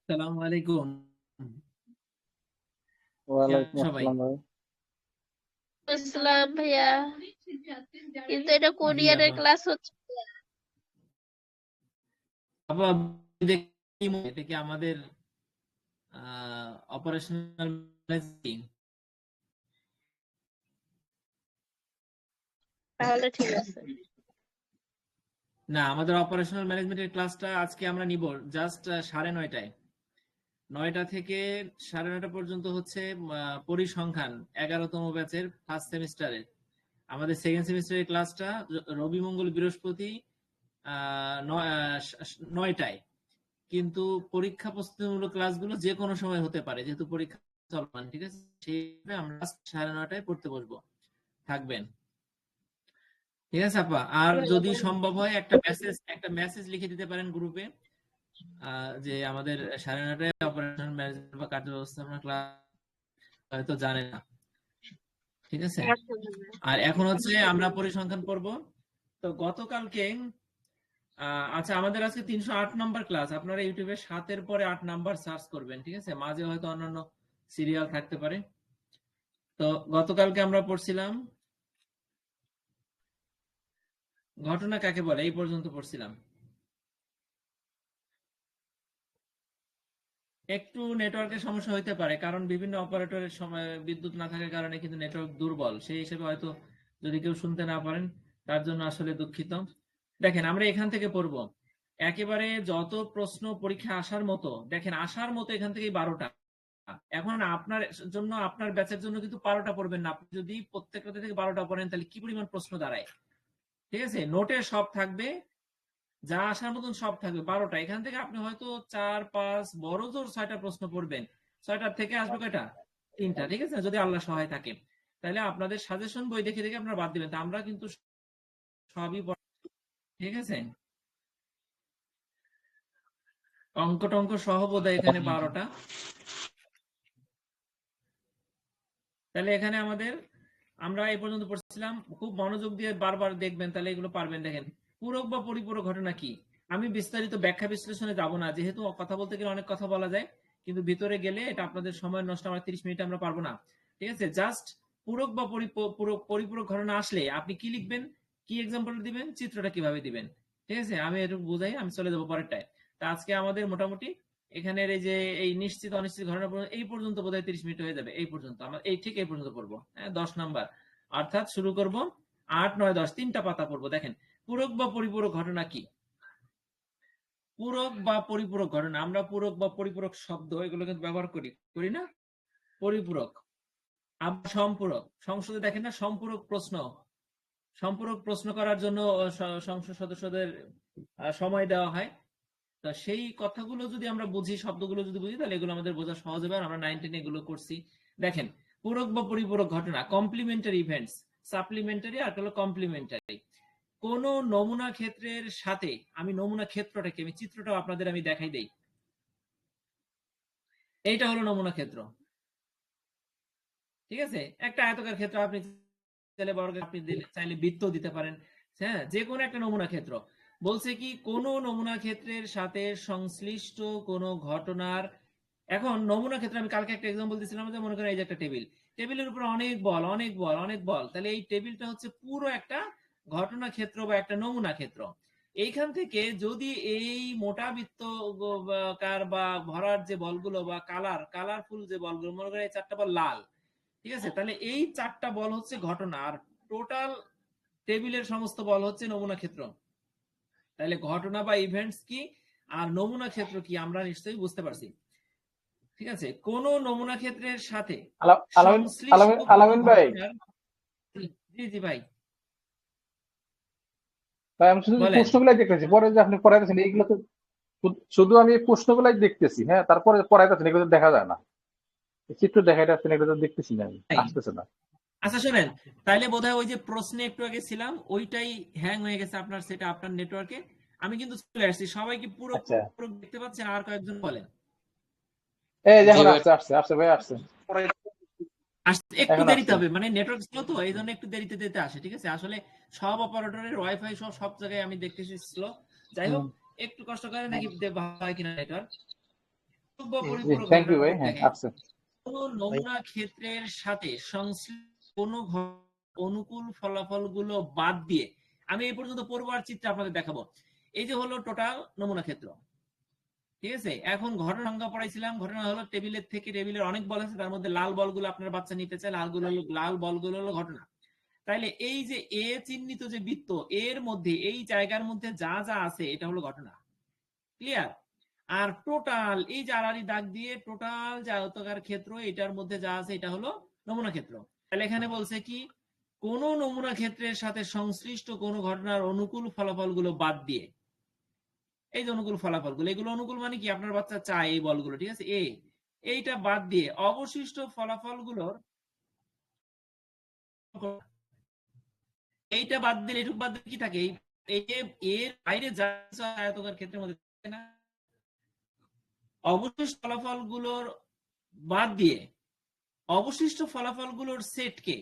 আসসালামু আলাইকুম। ওয়ালাইকুম সবাই আসসালাম ভাই। আসসালাম ভাইয়া, কিন্তু এটা কোন জি ইয়ারের আপা ক্লাস হচ্ছে? আপা এটা কি আমাদের অপারেশনাল তাহলে ঠিক আছে। না, আমাদের অপারেশনাল ম্যানেজমেন্টের ক্লাসটা আজকে আমরা নিব জাস্ট 9:30টায়। 9টা থেকে 9:30 পর্যন্ত হচ্ছে পরিসংখ্যান 11তম ব্যাচের ফার্স্ট সেমিস্টারের। আমাদের সেকেন্ড সেমিস্টারের ক্লাসটা রবি মঙ্গল বৃহস্পতি 9টায়। কিন্তু পরীক্ষা প্রস্তুতিমূলক ক্লাসগুলো যে কোনো সময় হতে পারে, যেহেতু পরীক্ষা চলমান। ঠিক আছে, সেইভাবে আমরা 9:30টায় পড়তে বসবো, থাকবেন। ঠিক আছে আপা? আর যদি সম্ভব হয় একটা মেসেজ লিখে দিতে পারেন গ্রুপে যে আমাদের 9:30টায় অপারেশনাল ম্যানেজমেন্ট বা কার্য ব্যবস্থাপনা ক্লাস হয়তো জানে না। ঠিক আছে, আর এখন হচ্ছে আমরা পরিসংখ্যান পড়ব। তো গতকালকে আচ্ছা, আমাদের আজকে 308 নম্বর ক্লাস। আপনারা ইউটিউবে 7-এর পরে 8 নাম্বার সার্চ করবেন। ঠিক আছে, মাঝে হয়তো অন্যান্য সিরিয়াল থাকতে পারে। তো গতকালকে আমরা পড়ছিলাম ঘটনা কাকে বলে, এই পর্যন্ত পড়ছিলাম। একটু নেটওয়ার্কের সমস্যা হইতে পারে, কারণ বিভিন্ন অপারেটরের সময় বিদ্যুৎ না থাকার কারণে কিন্তু নেটওয়ার্ক দুর্বল। সেই হিসেবে হয়তো যদি কেউ শুনতে না পারেন, তার জন্য আসলে দুঃখিত। দেখেন, আমরা এখান থেকে পড়ব একেবারে যত প্রশ্ন পরীক্ষা আসার মতো। দেখেন, আসার মতো এখান থেকে 12টা। এখন আপনার জন্য, আপনার ব্যাচের জন্য কিন্তু 12টা পড়বেন না। আপনি যদি প্রত্যেকটা থেকে 12টা পড়েন, তাহলে কি পরিমাণ প্রশ্ন দাঁড়ায়। ঠিক আছে, নোটে সব থাকবে, যা আসার মতন সব থাকবে। 12টা, এখান থেকে আপনি হয়তো 4-5 বড় জোর 6টা প্রশ্ন পড়বেন। 6টার থেকে আসবে কয়টা? 3টা। ঠিক আছে, যদি আল্লাহ সহায় থাকে। তাহলে আপনাদের সাজেশন বই দেখে দেখে আপনারা বাদ দিবেন। তা আমরা কিন্তু সবই ঠিক আছে, অঙ্ক টঙ্ক সহ বোধহয় এখানে 12টা। তাহলে এখানে আমরা এই পর্যন্ত পড়ছিলাম। খুব মনোযোগ দিয়ে বারবার দেখবেন, তাহলে এগুলো পারবেন। দেখেন, পূরক বা পরিপূরক ঘটনা কি। আমি বিস্তারিত ব্যাখ্যা বিশ্লেষণে যাব না, যেহেতু কথা বলতে গেলে অনেক কথা বলা যায়, কিন্তু ভিতরে গেলে এটা আপনাদের সময় নষ্ট। আমরা 30 মিনিটে আমরা পারবো না। ঠিক আছে, জাস্ট পূরক বা পরিপূরক ঘটনা আসলে আপনি কি লিখবেন, কি এক্সাম্পল দিবেন, চিত্রটা কিভাবে দিবেন। ঠিক আছে, আমি একটু বুঝাই, আমি চলে যাবো পরেরটায়। তা আজকে আমাদের মোটামুটি এখানের এই যে এই নিশ্চিত অনিশ্চিত ঘটনা এই পর্যন্ত বোধহয় 30 মিনিট হয়ে যাবে। এই পর্যন্ত আমরা ঠিক এই পর্যন্ত পড়বো। 10 নাম্বার, অর্থাৎ শুরু করব 8, 9, 10, 3টা পাতা পড়বো। দেখেন, পূরক বা পরিপূরক ঘটনা কি। পূরক বা পরিপূরক ঘটনা, আমরা পূরক বা পরিপূরক শব্দ এগুলো কিন্তু ব্যবহার করি না। পরিপূরক, আবার সম্পূরক। সংসদে দেখেন না, সম্পূরক প্রশ্ন করার জন্য সংসদ সদস্যদের সময় দেওয়া হয়। তা সেই কথাগুলো যদি আমরা বুঝি, শব্দগুলো যদি বুঝি, তাহলে এগুলো আমাদের বোঝা সহজ হবে। আমরা 9, 10 এগুলো করছি। দেখেন, পূরক বা পরিপূরক ঘটনা, কমপ্লিমেন্টারি ইভেন্টস, সাপ্লিমেন্টারি আর হলো কমপ্লিমেন্টারি। কোন নমুনা ক্ষেত্রের সাথে, আমি নমুনা ক্ষেত্রটাকে, আমি চিত্রটাও আপনাদের আমি দেখাই দেই। এইটা হলো নমুনা ক্ষেত্র। ঠিক আছে, একটা আয়তকার ক্ষেত্র, আপনি চাইলে বর্গ, আপনি চাইলে বৃত্ত দিতে পারেন। হ্যাঁ, যে কোনো একটা নমুনা ক্ষেত্র। বলছে কি, কোন নমুনা ক্ষেত্রের সাথে সংশ্লিষ্ট কোন ঘটনার। এখন নমুনা ক্ষেত্রে আমি কালকে একটা এক্সাম্পল দিয়েছিলাম, যে মনে করেন এই যে একটা টেবিলের উপর অনেক বল, অনেক বল, অনেক বল। তাহলে এই টেবিলটা হচ্ছে পুরো একটা ঘটনা ক্ষেত্র বা একটা নমুনা ক্ষেত্র। এইখান থেকে যদি এই মোটা বৃত্তাকার বা ভরার যে বলগুলো বা কালারফুল যে বলগুলো, মনে করেন এই 4টা বল লাল। ঠিক আছে, তাহলে এই 4টা বল হচ্ছে ঘটনা, আর টোটাল টেবিলের সমস্ত বল হচ্ছে নমুনা ক্ষেত্র। তাহলে ঘটনা বা ইভেন্টস কি আর নমুনা ক্ষেত্র কি আমরা নিশ্চয়ই বুঝতে পারছি। ঠিক আছে, কোন নমুনা ক্ষেত্রের সাথে সংশ্লিষ্ট আলামিন ভাই, জি জি ভাই আমি শুধু বলেন। প্রশ্নগুলাই দেখতেছি, পরে যে আপনি পড়াইতেছেন এইগুলো তো শুধু আমি প্রশ্নগুলাই দেখতেছি। হ্যাঁ, তারপরে পড়াইতেছেন এগুলো দেখা যায় না, চিত্র দেখাইতে আসছেন, এগুলো তো দেখতেছি না, আমি আসতেছে না। আচ্ছা শোনেন, তাইলে বোধহয় ওই যে প্রশ্নে একটু আগে ছিলাম, ওইটাই হ্যাং হয়ে গেছে আপনার, সেটা আপনার নেটওয়ার্কে। আমি কিন্তু চলে আসছি। সবাই কি পুরো আচ্ছা, দেখতে পাচ্ছেন? আর কয়েকজন বলেন। এই যে এখন আসছে আসছে আসছে ভাই, আসছে। আসতে একটু এখন দেরিতে আসছে। হবে, মানে নেটওয়ার্ক স্লো তো এই জন্য একটু দেরিতে দেরিতে আসে, ঠিক আছে। আসলে সব অপারেটরের ওয়াইফাই সব জায়গায় আমি দেখতেছি স্লো। যাই হোক, একটু কষ্ট করে দেখি ভালো হয় কিনা নেটওয়ার্ক। জি, পরিপূরক থ্যাংক ইউ ঘটনাটা ভাই। পড়ে হ্যাঁ, দেখেন। আসছে। কোন নমুনা ক্ষেত্রের সাথে সংশ্লিষ্ট কোন অনুকূল ফলাফলগুলো বাদ দিয়ে, আমি এই পর্যন্ত পড়বার চিত্র আপনাদের দেখাবো। এই যে হলো টোটাল নমুনা ক্ষেত্র, ঠিক আছে। এখন ঘটনা সংজ্ঞা পড়াইছিলাম, ঘটনা হলো টেবিলের থেকে টেবিলের অনেক বল আছে, তার মধ্যে লাল বলগুলো আপনার বাচ্চা নিতে চায়, লাল বলগুলো হলো ঘটনা। তাইলে এই যে এ চিহ্নিত যে বৃত্ত, এর মধ্যে এই জায়গার মধ্যে যা যা আছে এটা হলো ঘটনা, ক্লিয়ার। আর টোটাল এই যে আড়াআড়ি দাগ দিয়ে টোটাল যে আয়তাকার ক্ষেত্র, এটার মধ্যে যা আছে এটা হলো নমুনা ক্ষেত্র। তাহলে এখানে বলছে কি, কোন নমুনা ক্ষেত্রের সাথে সংশ্লিষ্ট কোন ঘটনার অনুকূল ফলাফলগুলো বাদ দিয়ে, এই যে অনুকূল ফলাফলগুলো, এগুলো অনুকূল মানে কি আপনার বাচ্চা চায় এই বলগুলো, ঠিক আছে, এইটা বাদ দিয়ে অবশিষ্ট ফলাফলগুলোর, এইটা বাদ দিলে এটুকু বাদ দিলে কি থাকে, এর বাইরে যা কিছু আয়তাকার ক্ষেত্রের মধ্যে থাকে না, অবশিষ্ট ফলাফলগুলোর বাদ দিয়ে অবশিষ্ট ফলাফলগুলোর সেটকে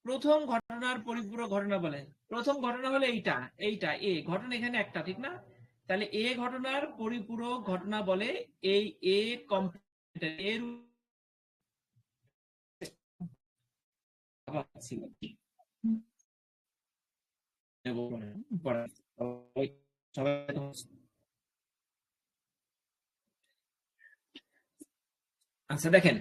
প্রথম ঘটনার পরিপূরক ঘটনা বলে। প্রথম ঘটনা হলো এইটা এ ঘটনা, এখানে একটা, ঠিক না। তাহলে এ ঘটনার পরিপূরক ঘটনা বলে এই এ কমপ্লিমেন্টারি এর আচ্ছা দেখেন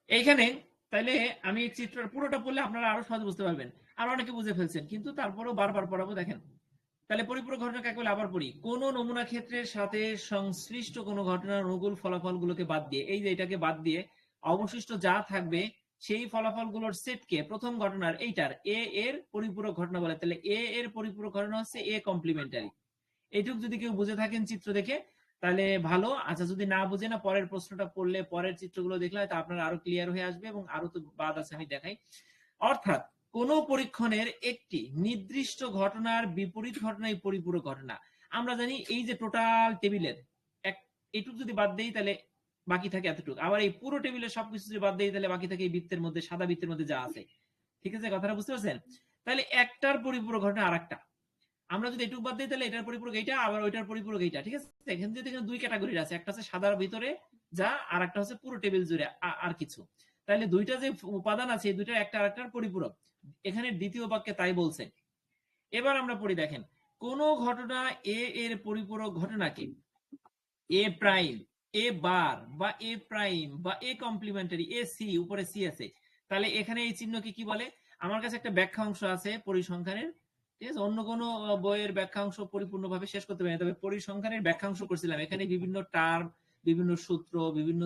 এইখানে, তাইলে আমি চিত্র পুরোটা পড়লে আপনারা আরো সহজে বুঝতে পারবেন। আর অনেকে বুঝে ফেলছেন, কিন্তু তারপরেও বারবার পড়াবো। দেখেন তাহলে পরিপূরক ঘটনা কাকে বলে আবার পড়ি। কোন নমুনা ক্ষেত্রের সাথে সংশ্লিষ্ট কোন ঘটনার অনুকূল ফলাফলগুলোকে বাদ দিয়ে, এই যে এটাকে বাদ দিয়ে অবশিষ্ট যা থাকবে সেই ফলাফলগুলোর সেটকে প্রথম ঘটনার এইটার এ এর পরিপূরক ঘটনা বলে। তাহলে এ এর পরিপূরক ঘটনা হচ্ছে এ কমপ্লিমেন্টারি। এইটুক যদি কেউ বুঝে থাকেন চিত্র দেখে তাহলে ভালো। আচ্ছা যদি না বুঝে না, পরের প্রশ্নটা পড়লে পরের চিত্রগুলো দেখলে হয়তো আপনার আরো ক্লিয়ার হয়ে আসবে, এবং আরো তো বাদ আছে আমি দেখাই। অর্থাৎ কোন পরীক্ষণের একটি নির্দিষ্ট ঘটনার বিপরীত ঘটনাই পরিপূরক ঘটনা। আমরা জানি এই যে টোটাল টেবিলের এইটুক যদি বাদ দেই তাহলে বাকি থাকে এতটুকু, আবার এই পুরো টেবিলের সবকিছু যদি বাদ দেই তাহলে বাকি থাকে এই বৃত্তের মধ্যে, সাদা বৃত্তের মধ্যে যা আছে, ঠিক আছে, কথাটা বুঝতে পারছেন। তাহলে একটার পরিপূরক ঘটনা আরেকটা, আমরা যদি এটুকু বাদ দিই তাহলে এটার পরিপূরক এইটা, আবার ওইটার পরিপূরক এইটা, ঠিক আছে। এখানে যদি দুই ক্যাটাগরির আছে, একটা হচ্ছে সাদার ভিতরে যা, আর একটা হচ্ছে পুরো টেবিল জুড়ে আর কিছু। তাহলে দুইটা যে উপাদান আছে এই দুইটার একটা আরেকটার পরিপূরক, এখানে দ্বিতীয় বাক্যে তাই বলছে। এবার আমরা পড়ি, দেখেন কোন ঘটনা এ এর পরিপূরক ঘটনাকে এ প্রাইম, এ বার বা এ প্রাইম বা এ কমপ্লিমেন্টারি, এ সি, উপরে সি আছে। তাহলে এখানে এই চিহ্নকে কি বলে, আমার কাছে একটা ব্যাখ্যা অংশ আছে পরিসংখ্যানের, ঠিক আছে। অন্য কোনো বইয়ের ব্যাখ্যা অংশ পরিপূর্ণভাবে শেষ করতে পারি না, তবে পরিসংখ্যানের ব্যাখ্যা অংশ করছিলাম। এখানে বিভিন্ন টার্ম, বিভিন্ন সূত্র, বিভিন্ন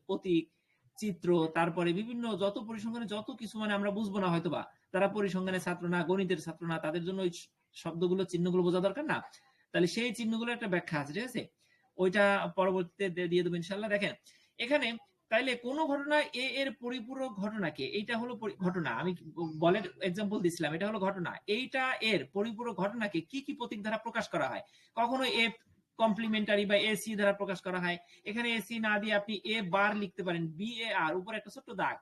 প্রতীক, চিত্র, তারপরে বিভিন্ন যত পরিসংখ্যানের যত কিছু, মানে আমরা বুঝবো না হয়তোবা, তারা পরিসংখ্যানের ছাত্র না, গণিতের ছাত্র না, তাদের জন্য ওই শব্দগুলো চিহ্নগুলো বোঝা দরকার না। তাহলে সেই চিহ্নগুলো একটা ব্যাখ্যা আছে, ঠিক আছে, ওইটা পরবর্তীতে দিয়ে দেবো ইনশাল্লাহ। দেখেন এখানে তাইলে কোন ঘটনা এ এর পরিপূরক ঘটনাকে, এইটা হলো ঘটনা, আমি বলের এক্সাম্পল দিছিলাম, এটা হলো ঘটনা, এইটা এর পরিপূরক ঘটনাকে কি কি প্রতীক দ্বারা প্রকাশ করা হয়। কখনো এ কমপ্লিমেন্টারি বা এ সি দ্বারা প্রকাশ করা হয়। এখানে এ সি না দিয়ে আপনি এ বার লিখতে পারেন, বি এ আর, উপরে একটা ছোট্ট দাগ,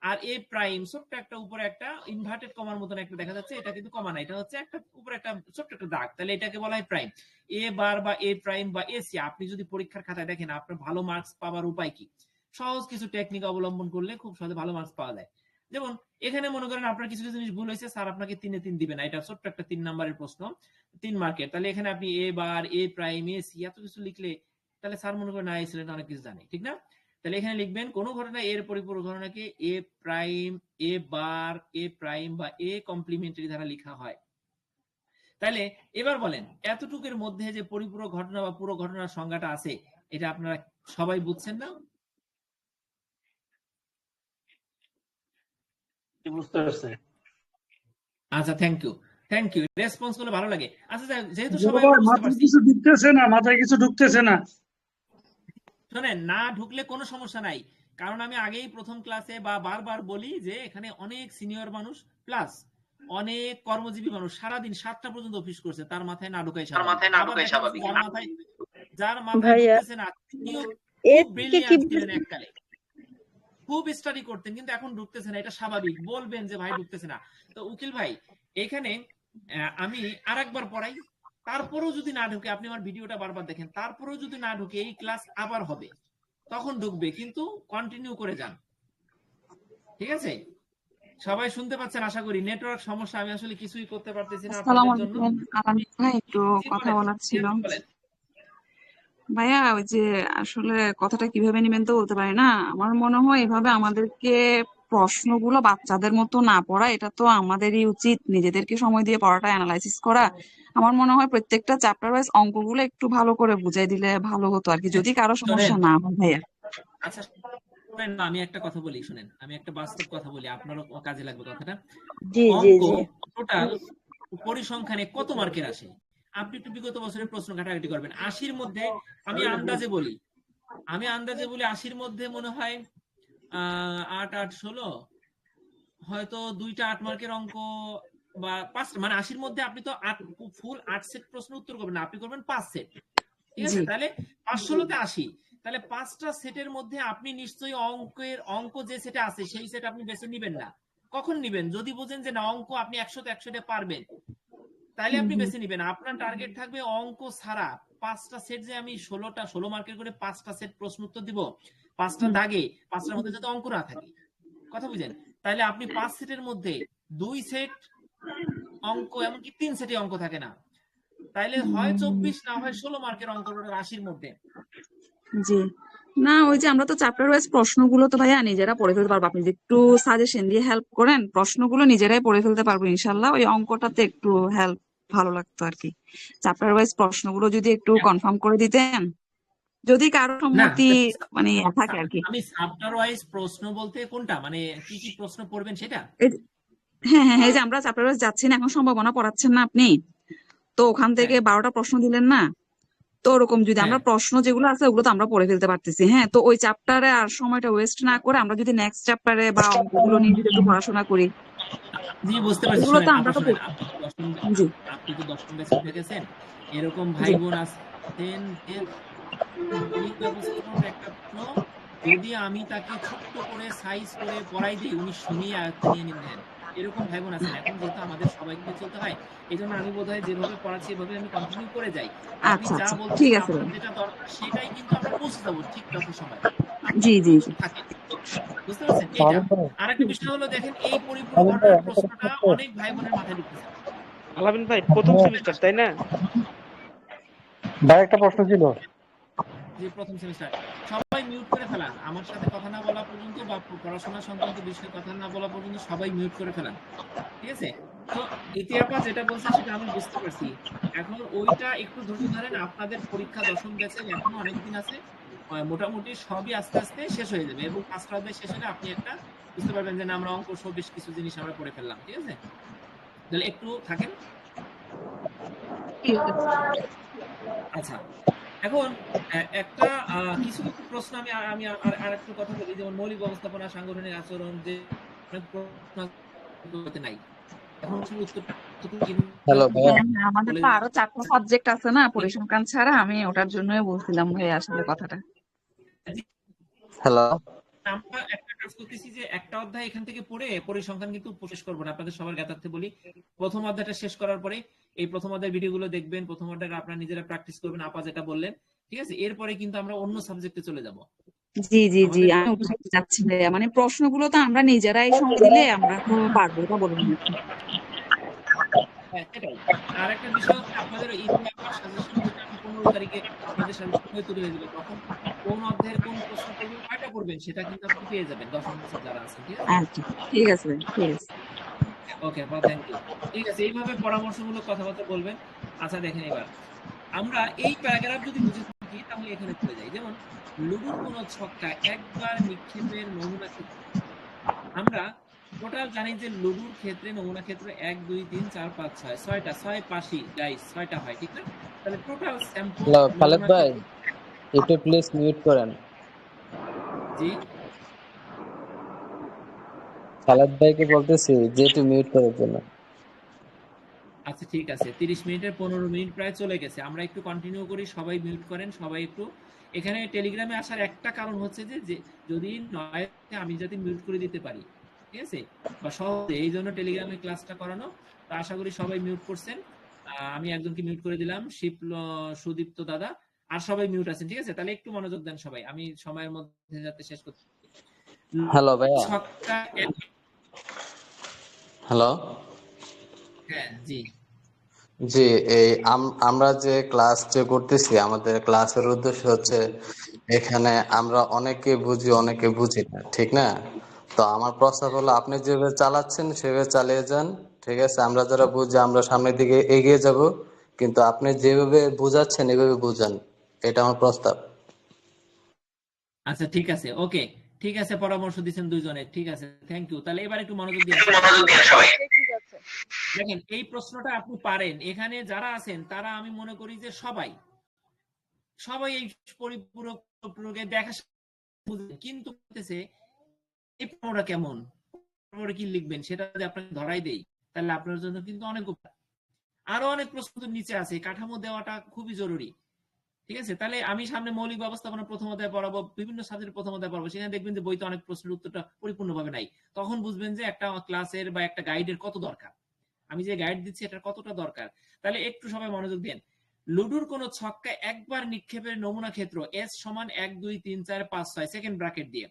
আর এ প্রাইম ছোট্ট একটা উপরে একটা ইনভার্টেড কমার মতন একটা দেখা যাচ্ছে, এটা কিন্তু কমা না, এটা হচ্ছে একটা উপরে একটা ছোট্ট একটা দাগ, তাহলে এটাকে বলা হয় প্রাইম। এ বার বা এ প্রাইম বা এ সি, আপনি যদি পরীক্ষার খাতায় দেখেন আপনার ভালো মার্কস পাওয়ার উপায় কি, সহজ কিছু টেকনিক অবলম্বন করলে খুব সহজে ভালো মার্কস পাওয়া যায়। যেমন এখানে মনে করেন আপনার কিছু কিছু জিনিস ভুল হয়েছে, স্যার আপনাকে 3-3 দিবে না, এটা ছোট্ট একটা 3 নাম্বারের প্রশ্ন, 3 মার্কের। তাহলে এখানে আপনি এ বার, এ প্রাইম, এ সি এত কিছু লিখলে তাহলে স্যার মনে করেন না এই ছেলেটা অনেক কিছু জানে, ঠিক না। তাহলে এখানে লিখবেন কোন ঘটনা এর পরিপূরক ঘটনাকে এ প্রাইম, এ বার, এ প্রাইম বা এ কমপ্লিমেন্টারি দ্বারা লেখা হয়। তাহলে এবার বলেন এতটুকুর মধ্যে যে পরিপূরক ঘটনা বা পুরো ঘটনার সংজ্ঞাটা আছে, এটা আপনারা সবাই বুঝছেন না? বুঝতে পারছি। আচ্ছা থ্যাংক ইউ, রেসপন্স করলে ভালো লাগে। আচ্ছা যেহেতু বড় সবাই ভাই, আমরা বুঝতে মাথায় পারছি, কিছু ঢুকতেছে না, মাথায় কিছু ঢুকতেছে না। শোনেন না ঢুকলে কোনো সমস্যা নাই, কারণ আমি আগেই প্রথম ক্লাসে বা বারবার বলি যে এখানে অনেক সিনিয়র মানুষ প্লাস অনেক কর্মজীবী মানুষ সারাদিন 7টা পর্যন্ত অফিস করছে, তার মাথায় না ঢুকাই স্বাভাবিক। আবার দেখা যাচ্ছে যার মাথায় ভাইয়া ঢুকতেছে না, তিনিও এর খুব থেকে কি ব্রিলিয়ান্ট ছিলেন এককালে, খুব স্টাডি করতেন, কিন্তু এখন ঢুকতেছে না, এটা স্বাভাবিক, বলবেন যে ভাই ঢুকতেছে না। তো উকিল ভাই এখানে আমি আরেকবার পড়াই, তারপরেও যদি না ঢুকে, আপনি আমার ভিডিওটা বারবার দেখেন, তারপরেও যদি না ঢুকে এই ক্লাস আবার হবে, তখন ঢুকবে, কিন্তু কন্টিনিউ করে যান, ঠিক আছে? সবাই শুনতে পাচ্ছেন আশা করি। নেটওয়ার্ক সমস্যা, আমি আসলে কিছুই করতে পারতেছি না আসসালামু আপনাদের জন্য। আলাইকুম আলামিন ভাই, একটু জি কথা বলেন, বলার জি ছিল। আপনি বলেন। ভাইয়া ওই যে আসলে কথাটা কিভাবে নেবেন তো বলতে পারি না। আমার মনে হয় এভাবে আমাদেরকে প্রশ্নগুলো বাচ্চাদের মতো না পড়া, এটা তো আমাদেরই উচিত নিজেদেরকে সময় দিয়ে পড়াটা অ্যানালাইসিস করা। আমার মনে হয় প্রত্যেকটা চ্যাপ্টার ওয়াইজ অঙ্কগুলো একটু ভালো করে বুঝাই দিলে ভালো হতো আর কি, যদি কারো শোনেন, সমস্যা না হয় ভাইয়া। আচ্ছা শোনেন না, আমি একটা কথা বলি, শুনেন, আমি একটা বাস্তব কথা বলি, আপনারও কাজে লাগবে কথাটা। জি জি অঙ্ক জি টোটাল পরিসংখ্যানে কত মার্কের আসে? আপনি একটু বিগত বছরের প্রশ্ন ঘাটাঘাটি করবেন। 80-র মধ্যে আমি আন্দাজে বলি, 80-র মধ্যে মনে হয় 8 8 16 হয়তো 2টা 8 মার্কের অঙ্ক, বা 5, মানে 80-র মধ্যে আপনি তো ফুল 8 সেট প্রশ্ন উত্তর করবেন না, আপনি করবেন 5 সেট, ঠিক জি আছে? তাহলে 5-16 তে 80, তাহলে 5টা সেটের মধ্যে আপনি নিশ্চয়ই অঙ্ক যে সেটে আছে সেই সেট আপনি বেছে নিবেন না। কখন নিবেন? যদি বোঝেন যে না, অঙ্ক আপনি 100-তে 100 পারবেন, তাইলে হুম আপনি হুম বেছে নিবেন। আপনার টার্গেট থাকবে অঙ্ক ছাড়া 5টা সেট, যে আমি 16 মার্কের করে 5টা সেট প্রশ্ন উত্তর দিব, 5টা হুম দাগে, 5টার মধ্যে যাতে অঙ্ক না থাকে, কথা বুঝেন? তাইলে আপনি 5 সেটের মধ্যে 2 সেট অঙ্ক, এমনকি 3 সেটে অঙ্ক থাকে না, তাইলে হয় হুম। 24 না হয় 16 মার্কের অঙ্ক 80-র মধ্যে। জি, না ওই যে আমরা তো চ্যাপ্টার ওয়াইজ প্রশ্নগুলো তো ভাইয়া নিজেরা পড়ে ফেলতে পারবো, আপনি যদি একটু সাজেশন দিয়ে হেল্প করেন প্রশ্নগুলো নিজেরাই পড়ে ফেলতে পারবো ইনশাল্লাহ। ওই অঙ্কটাতে একটু হেল্প ভালো লাগতো আর কি। চ্যাপ্টার ওয়াইজ প্রশ্নগুলো যদি একটু কনফার্ম করে দিতেন, যদি কারো না, সম্মতি মানে থাকে আর কি। আমি চ্যাপ্টার ওয়াইজ প্রশ্ন বলতে কোনটা, মানে কি কি প্রশ্ন পড়বেন সেটা? হ্যাঁ হ্যাঁ হ্যাঁ, এই যে আমরা চ্যাপ্টার ওয়াইজ যাচ্ছি না, এখন সম্ভাবনা পড়াচ্ছেন না আপনি, তো ওখান থেকে হ্যাঁ 12টা প্রশ্ন দিলেন না, তো ওরকম যদি হ্যাঁ আমরা প্রশ্ন যেগুলো আছে ওগুলো তো আমরা পড়ে ফেলতে পারতেছি। হ্যাঁ, তো ওই চ্যাপ্টারে আর সময়টা ওয়েস্ট না করে আমরা যদি নেক্সট চ্যাপ্টারে বা অঙ্কগুলো নিয়ে যদি একটু পড়াশোনা করি, জি বুঝতে পারছি। ওগুলো তো শুনেন আমরা আপা, তো শুনেন, জি আপনি তো দশম ব্যাচে উঠে গেছেন, এরকম জি ভাই বোন আছেন যে মৌলিক ব্যবস্থাপনার একটা প্রশ্ন যদি আমি তাকে ছোট্ট করে সাইজ করে পড়াই দিই, উনি শুনিয়ে আয়ত্তে নিয়ে নেন, এরকম ভাই বোন আছেন। এখন যেহেতু আমাদের সবাইকে চলতে হয়, এই জন্য আমি বোধহয় যেভাবে পড়াচ্ছি এভাবে আমি কন্টিনিউ করে যাই। আপনি আচ্ছা যা আচ্ছা ঠিক বলতেছেন, আছে আপনার ভাই। যেটা দরকার সেটাই কিন্তু আমরা পৌঁছে যাবো ঠিক যথাসময়ে। আপনি জি একটু জি জি থাকেন, বুঝতে পারছেন এইটা। সালাম ভাই, আর একটা বিষয় হলো, দেখেন এই পরিপূর্ণ সালাম ভাই, ঘটনার আমার কথা প্রশ্নটা শুনছো? অনেক ভাই বোনের মাথায় ঢুকতেছে না। আলামিন ভাই প্রথম হ্যাঁ সেমিস্টার তাই না? ভাই, একটা প্রশ্ন ছিল। যে প্রথম সেমিস্টার, সবাই মিউট করে ফেলান আমার সাথে কথা না বলা পর্যন্ত, বা পড়াশোনা সংক্রান্ত বিষয়ে কথা না বলা পর্যন্ত সবাই মিউট করে ফেলান, ঠিক আছে? তো ইতিহাপা যেটা বলছে সেটা আমি বুঝতে পারছি। এখন ওইটা একটু ধৈর্য ধরেন, আপনাদের পরীক্ষা দশম ব্যাচের এখনো অনেকদিন আছে, মোটামুটি সবই আস্তে আস্তে শেষ হয়ে যাবে, এবং 5টা অধ্যায় শেষ হলে আপনি একটা বুঝতে পারবেন যে না, আমরা অঙ্ক সহ বেশ কিছু জিনিস আমরা পড়ে ফেললাম, ঠিক আছে? তাহলে একটু থাকেন। ঠিক আছে। আচ্ছা, এখন একটা কিছু কিছু প্রশ্ন আমি আমি আর একটু কথা বলি, যেমন মৌলিক ব্যবস্থাপনা, সাংগঠনিক আচরণ, যে অনেক প্রশ্ন নাই, এখন আসলে উত্তর হ্যালো ভাইয়া। হ্যাঁ হ্যাঁ, আমাদের বলে তো আরো 4টা সাবজেক্ট আছে না দিই। পরিসংখ্যান ছাড়া, আমি ওটার জন্যই বলছিলাম ভাই আসলে কথাটা। হ্যালো। আমরা একটা কাজ করতেছি যে একটা অধ্যায় এখান থেকে পড়ে পরিসংখ্যান কিন্তু শেষ করবো না, আপনাদের সবার জ্ঞাতার্থে বলি। প্রথম অধ্যায়টা শেষ করার পরে এই প্রথম অধ্যায়ের ভিডিওগুলো দেখবেন, প্রথম অধ্যায়টা আপনারা নিজেরা প্র্যাকটিস করবেন, আপা যেটা বললেন, ঠিক আছে? এরপরে কিন্তু আমরা অন্য সাবজেক্টে চলে যাব। জি জি জি, আমাদের আমি ওটা বলতে চাচ্ছি ভাইয়া, মানে প্রশ্নগুলো তো আমরা নিজেরাই সময় দিলে আমরা তো পারবো, এটা বলবেন আর কি। হ্যাঁ সেটাই। আর একটা বিষয় হচ্ছে, আপনাদের ইতিহাস সাজেশন যেটা আমি 15 তারিখে আপনাদের সাজেশন হয়ে তৈরি হয়ে যাবে, তখন কোন অধ্যায়ের কোন প্রশ্ন করবেন, কয়টা করবেন, সেটা কিন্তু আপনি পেয়ে যাবেন দশম বছর যারা আছেন, ঠিক আছে? আচ্ছা ঠিক আছে ভাই, ঠিক আছে। ওকে আপা, থ্যাংক ইউ। ঠিক আছে, এইভাবে পরামর্শমূলক কথাবার্তা বলবেন। আচ্ছা দেখেন, এবার আমরা এই প্যারাগ্রাফ যদি বুঝে থাকি তাহলে এখানে চলে যাই। যেমন লুডুর কোন ছক্কা একবার নিক্ষেপের নমুনা ক্ষেত্র, আমরা টোটাল জানি যে লুডুর ক্ষেত্রে নমুনা ক্ষেত্র 1 2 3 4 5 6, 6টা, 6 পাশি গাইস, 6টা হয়, ঠিক না? তাহলে টোটাল স্যাম্পল হ্যালো খালেদ নমুনা ভাই, ক্ষেত্র। একটু প্লিজ মিউট করেন। জি খালেদ ভাইকে বলতেছি যে একটু মিউট করার জন্য। আচ্ছা ঠিক আছে, 30 মিনিটের 15 মিনিট প্রায় চলে গেছে, আমরা একটু কন্টিনিউ করি, সবাই মিউট করেন, সবাই একটু এখানে টেলিগ্রামে আসার একটা কারণ হচ্ছে যে যদি নয় আমি যাতে মিউট করে দিতে পারি, ঠিক আছে, বা সহজে, এই জন্য টেলিগ্রামে ক্লাসটা করানো। তো আশা করি সবাই মিউট করছেন। আমি একজনকে মিউট করে দিলাম, সুদীপ্ত দাদা, আর সবাই মিউট আছেন, ঠিক আছে। তাহলে একটু মনোযোগ দেন সবাই, আমি সময়ের মধ্যে যাতে শেষ করতে। হ্যালো ভাইয়া। ছক্কা হ্যালো। হ্যাঁ জি জি, এই আমরা যে ক্লাস যে করতেছি, আমাদের ক্লাসের উদ্দেশ্য হচ্ছে এখানে আমরা অনেকে বুঝি অনেকে বুঝি না, ঠিক না? তো আমার প্রস্তাব হলো আপনি যেভাবে চালাচ্ছেন সেভাবে চালিয়ে যান, ঠিক আছে? আমরা যারা বুঝি আমরা সামনের দিকে এগিয়ে যাব, কিন্তু আপনি যেভাবে বুঝাচ্ছেন এভাবে বুঝান, এটা আমার প্রস্তাব। আচ্ছা ঠিক আছে, ওকে, ঠিক আছে, পরামর্শ দিচ্ছেন দুইজনে, ঠিক আছে, থ্যাংক ইউ। তাহলে এবার একটু মনোযোগ দিয়ে দেখেন, এই প্রশ্নটা আপনি পারেন। এখানে যারা আছেন তারা আমি মনে করি যে সবাই এই পরিপূরক প্রয়োগে দেখা বুঝেন, কিন্তু বলতেছে এই প্রশ্নটা কেমন, পরে কি লিখবেন সেটা যদি আপনাকে ধরাই দেই, তাহলে আপনার জন্য কিন্তু অনেক উপকার। আরো অনেক প্রশ্ন তো নিচে আছে, কাঠামো দেওয়াটা খুবই জরুরি, ঠিক আছে। তাহলে আমি সামনে মৌলিক ব্যবস্থাপনা প্রথম অধ্যায় পড়াবো, বিভিন্ন সাবজেক্টের প্রথম অধ্যায় পড়াবো, সেখানে দেখবেন যে বইতে অনেক প্রশ্নের উত্তরটা পরিপূর্ণভাবে নাই। তখন বুঝবেন যে একটা ক্লাসের বা একটা গাইডের কত দরকার, আমি যে গাইড দিচ্ছি এটার কতটা দরকার। তাহলে একটু সবাই মনোযোগ দেন। লুডুর কোন ছক্কা একবার নিক্ষেপের নমুনা ক্ষেত্র এস সমান 1 2 3 4 5 6 সেকেন্ড ব্র্যাকেট দিয়ে।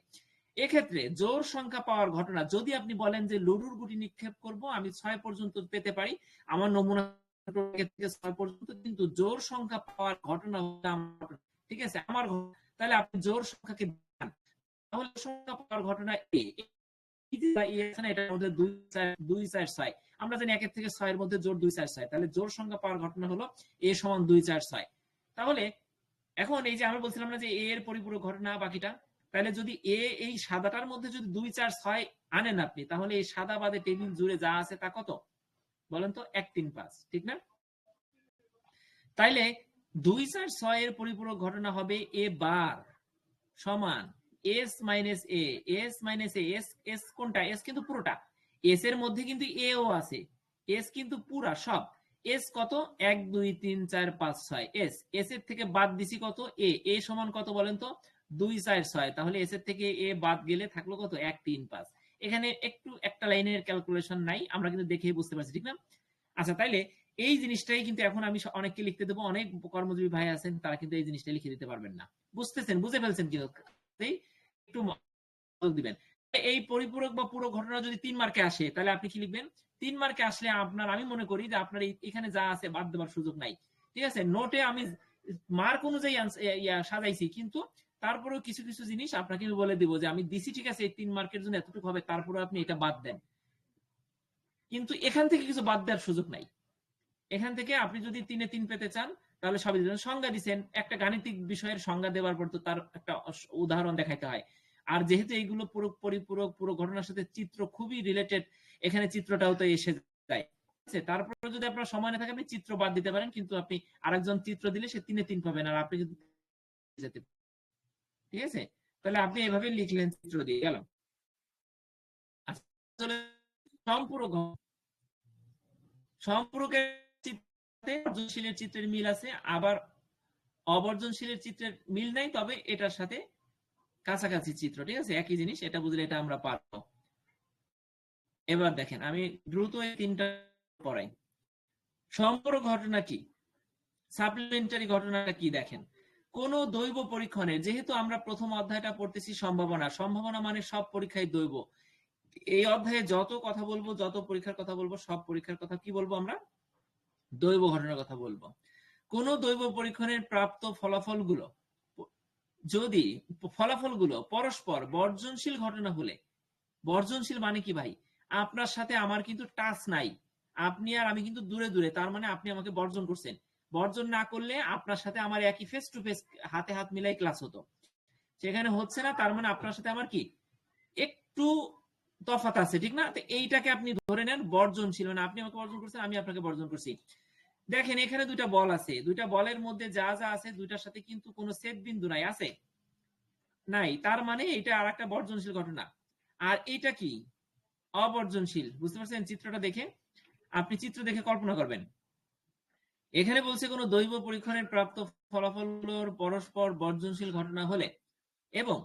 এক্ষেত্রে জোড় সংখ্যা পাওয়ার ঘটনা, যদি আপনি বলেন যে লুডুর গুটি নিক্ষেপ করব আমি 6 পর্যন্ত পেতে পারি, আমার নমুনা থেকে 6 পর্যন্ত, কিন্তু জোড় সংখ্যা পাওয়ার ঘটনা, ঠিক আছে, আমার, তাহলে আপনি জোড় সংখ্যাকে দেখান। তাহলে সংখ্যা পাওয়ার ঘটনা এ, এটার মধ্যে 2 4 6, আমরা জানি 1 থেকে 6 এর মধ্যে জোড় 2 4 6, তাহলে জোড় সংখ্যা পাওয়ার ঘটনা হলো এ সমান 2 4 6। তাহলে এখন এই যে আমরা বলছিলাম না যে এ এর পরিপূরক ঘটনা বাকিটা, তাহলে যদি এ এই সাদাটার মধ্যে যদি 2 4 6 আনেন আপনি, তাহলে এই সাদা বাদে টেবিল জুড়ে যা আছে তা কত বলেন তো? 1 3 5, ঠিক না? তাইলে 2 4 6 এর পরিপূরক ঘটনা হবে এ বার সমান এস মাইনাস এ, এস মাইনাস এ, এস কোনটা? এস কিন্তু পুরোটা, এস এর মধ্যে কিন্তু এ ও আছে, এস কিন্তু পুরা সব। এস কত? 1 2 3 4 5 6, এস এর থেকে বাদ দিছি কত? এ সমান কত বলেন তো? 2 4 6, তাহলে এস এর থেকে এ বাদ গেলে থাকলো কত? 1 3 5। এখানে একটু একটা লাইনের ক্যালকুলেশন নাই, আমরা কিন্তু দেখেই বুঝতে পারছি, ঠিক না? আচ্ছা, তাইলে এই জিনিসটাই কিন্তু এখন আমি অনেককে লিখতে দেবো, অনেক কর্মজীবী ভাই আছেন তারা কিন্তু এই জিনিসটা লিখে দিতে পারবেন না। বুঝতেছেন, বুঝে ফেলছেন কি একটু মনোযোগ দিবেন। এই পরিপূরক বা পুরো ঘটনা যদি 3 মার্কে আসে, তাহলে আপনি কি লিখবেন? 3 মার্কে আসলে আপনার, আমি মনে করি যে আপনার এখানে যা আছে বাদ দেওয়ার সুযোগ নাই, ঠিক আছে। নোটে আমি মার্ক অনুযায়ী সাজাইছি, কিন্তু তারপরেও কিছু কিছু জিনিস আপনাকে আমি বলে দিব যে আমি দিছি, ঠিক আছে, এই 3 মার্কের জন্য এতটুকু হবে, তারপরে আপনি এটা বাদ দেন, কিন্তু এখান থেকে কিছু বাদ দেওয়ার সুযোগ নাই। এখান থেকে আপনি যদি 3 এ 3 পেতে চান তাহলে সবই দিবেন। সংজ্ঞা দিচ্ছেন, একটা গাণিতিক বিষয়ের সংজ্ঞা দেওয়ার পর তো তার একটা উদাহরণ দেখাইতে হয়। আর যেহেতু এইগুলো পুরো পরিপূরক, পুরো ঘটনার সাথে চিত্র খুবই রিলেটেড, এখানে চিত্রটাও তো এসে যায়। তারপরে যদি আপনার সময় না থাকে আপনি চিত্র বাদ দিতে পারেন, কিন্তু আপনি আরেকজন চিত্র দিলে সে 3 এ 3 পাবেন, আর আপনি যদি যেতে, ঠিক আছে। তাহলে আপনি এভাবে লিখলেন, চিত্র দিয়ে গেলাম। আসলে সম্পূরক, সম্পূরকের বর্জনশীলের চিত্রের মিল আছে, আবার অবর্জনশীলের চিত্রের মিল নাই, তবে এটার সাথে কাছাকাছি চিত্র, ঠিক আছে, একই জিনিস, এটা বুঝলে এটা আমরা পারবো। এবার দেখেন আমি দ্রুত এই 3টা পড়াই। সম্পূরক ঘটনা কি, সাপ্লিমেন্টারি ঘটনাটা কি? দেখেন, কোন দৈব পরীক্ষণে, যেহেতু আমরা প্রথম অধ্যায়টা পড়তেছি সম্ভাবনা, সম্ভাবনা মানে সব পরীক্ষায় দৈব, এই অধ্যায়ে যত কথা বলবো, যত পরীক্ষার কথা বলবো, সব পরীক্ষার কথা কি বলবো? আমরা দৈব ঘটনার কথা বলবো। কোন দৈব পরীক্ষণের প্রাপ্ত ফলাফলগুলো, যদি ফলাফলগুলো পরস্পর বর্জনশীল ঘটনা হলে, বর্জনশীল মানে কি ভাই? আপনার সাথে আমার কিন্তু টাচ নাই, আপনি আর আমি কিন্তু দূরে দূরে, তার মানে আপনি আমাকে বর্জন করছেন। বর্জন না করলে আপনার সাথে আমার একই ফেস টু ফেস, হাতে হাত মিলাই ক্লাস হতো, সেখানে হচ্ছে না, তার মানে আপনার সাথে আমার কি একটু তফাৎ আছে, ঠিক না? তো এইটাকে আপনি ধরে নেন বর্জনশীল, মানে আপনি আমাকে বর্জন করছেন, আমি আপনাকে বর্জন করছি। দেখেন এখানে দুইটা বল আছে, দুইটা বলের মধ্যে যা যা আছে দুইটার সাথে কিন্তু কোনো ছেদ বিন্দু নাই, আছে নাই, তার মানে এটা আর একটা বর্জনশীল ঘটনা। আর এটা কি? অবর্জনশীল। বুঝতে পারছেন চিত্রটা দেখে? আপনি চিত্র দেখে কল্পনা করবেন, এখানে বলছে কোনো দৈব পরীক্ষণের প্রাপ্ত ফলাফলগুলোর পরস্পর বর্জনশীল ঘটনা হলে এবং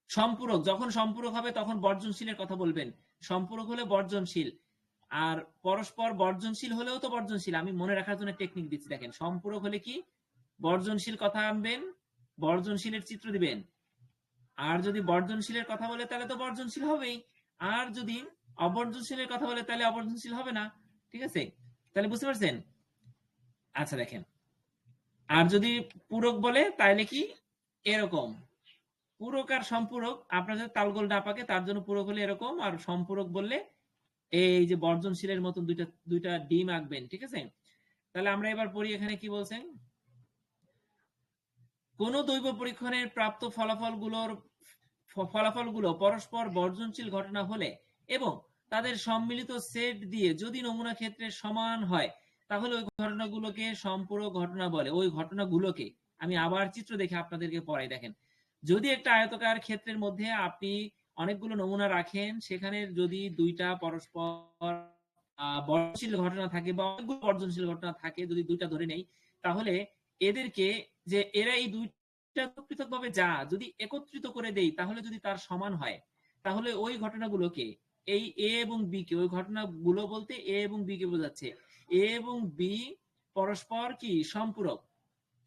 সম্পূরক, যখন সম্পূরক হবে তখন বর্জনশীলের কথা বলবেন, সম্পূরক হলে বর্জনশীল, আর পরস্পর বর্জনশীল হলেও তো বর্জনশীল। আমি মনে রাখার জন্য টেকনিক দিচ্ছি, দেখেন সম্পূরক হলে কি বর্জনশীল কথা আনবেন, বর্জনশীলের চিত্র দিবেন, আর যদি বর্জনশীলের কথা বলে তাহলে তো বর্জনশীল হবেই, আর যদি অবর্জনশীলের কথা বলে তাহলে অবর্জনশীল হবে না। ঠিক আছে, তাহলে বুঝতে পারছেন? আচ্ছা দেখেন, আর যদি পূরক বলে তাহলে কি এরকম, পূরক আর সম্পূরক, আপনার যদি তালগোল না পাকে তার জন্য পূরক হলে এরকম, আর সম্পূরক বললে এই যে বর্জনশীলের মতন দুইটা ডিম আঁকবেন। ঠিক আছে, তাহলে আমরা এবার পড়ি এখানে কি বলছেন। কোন দৈব পরীক্ষণের প্রাপ্ত ফলাফলগুলো পরস্পর বর্জনশীল ঘটনা হলে এবং তাদের সম্মিলিত সেট দিয়ে যদি নমুনা ক্ষেত্রে সমান হয় তাহলে ওই ঘটনাগুলোকে সম্পূরক ঘটনা বলে। ওই ঘটনাগুলোকে আমি আবার চিত্র দেখে আপনাদেরকে পড়াই। দেখেন, যদি একটা আয়তকার ক্ষেত্রের মধ্যে আপনি অনেকগুলো নমুনা রাখেন, সেখানে যদি দুইটা পরস্পর বর্জনশীল ঘটনা থাকে বা অনেকগুলো বর্জনশীল ঘটনা থাকে, যদি দুইটা ধরে নেই, তাহলে এদেরকে যে এরা এই দুইটা পৃথক ভাবে যদি একত্রিত করে দেই তাহলে যদি তার সমান হয় তাহলে ওই ঘটনাগুলোকে, এই এ এবং বি কে, ওই ঘটনাগুলো বলতে এ এবং বি কে বোঝাচ্ছে, এ এবং বি পরস্পর কি সম্পূরক।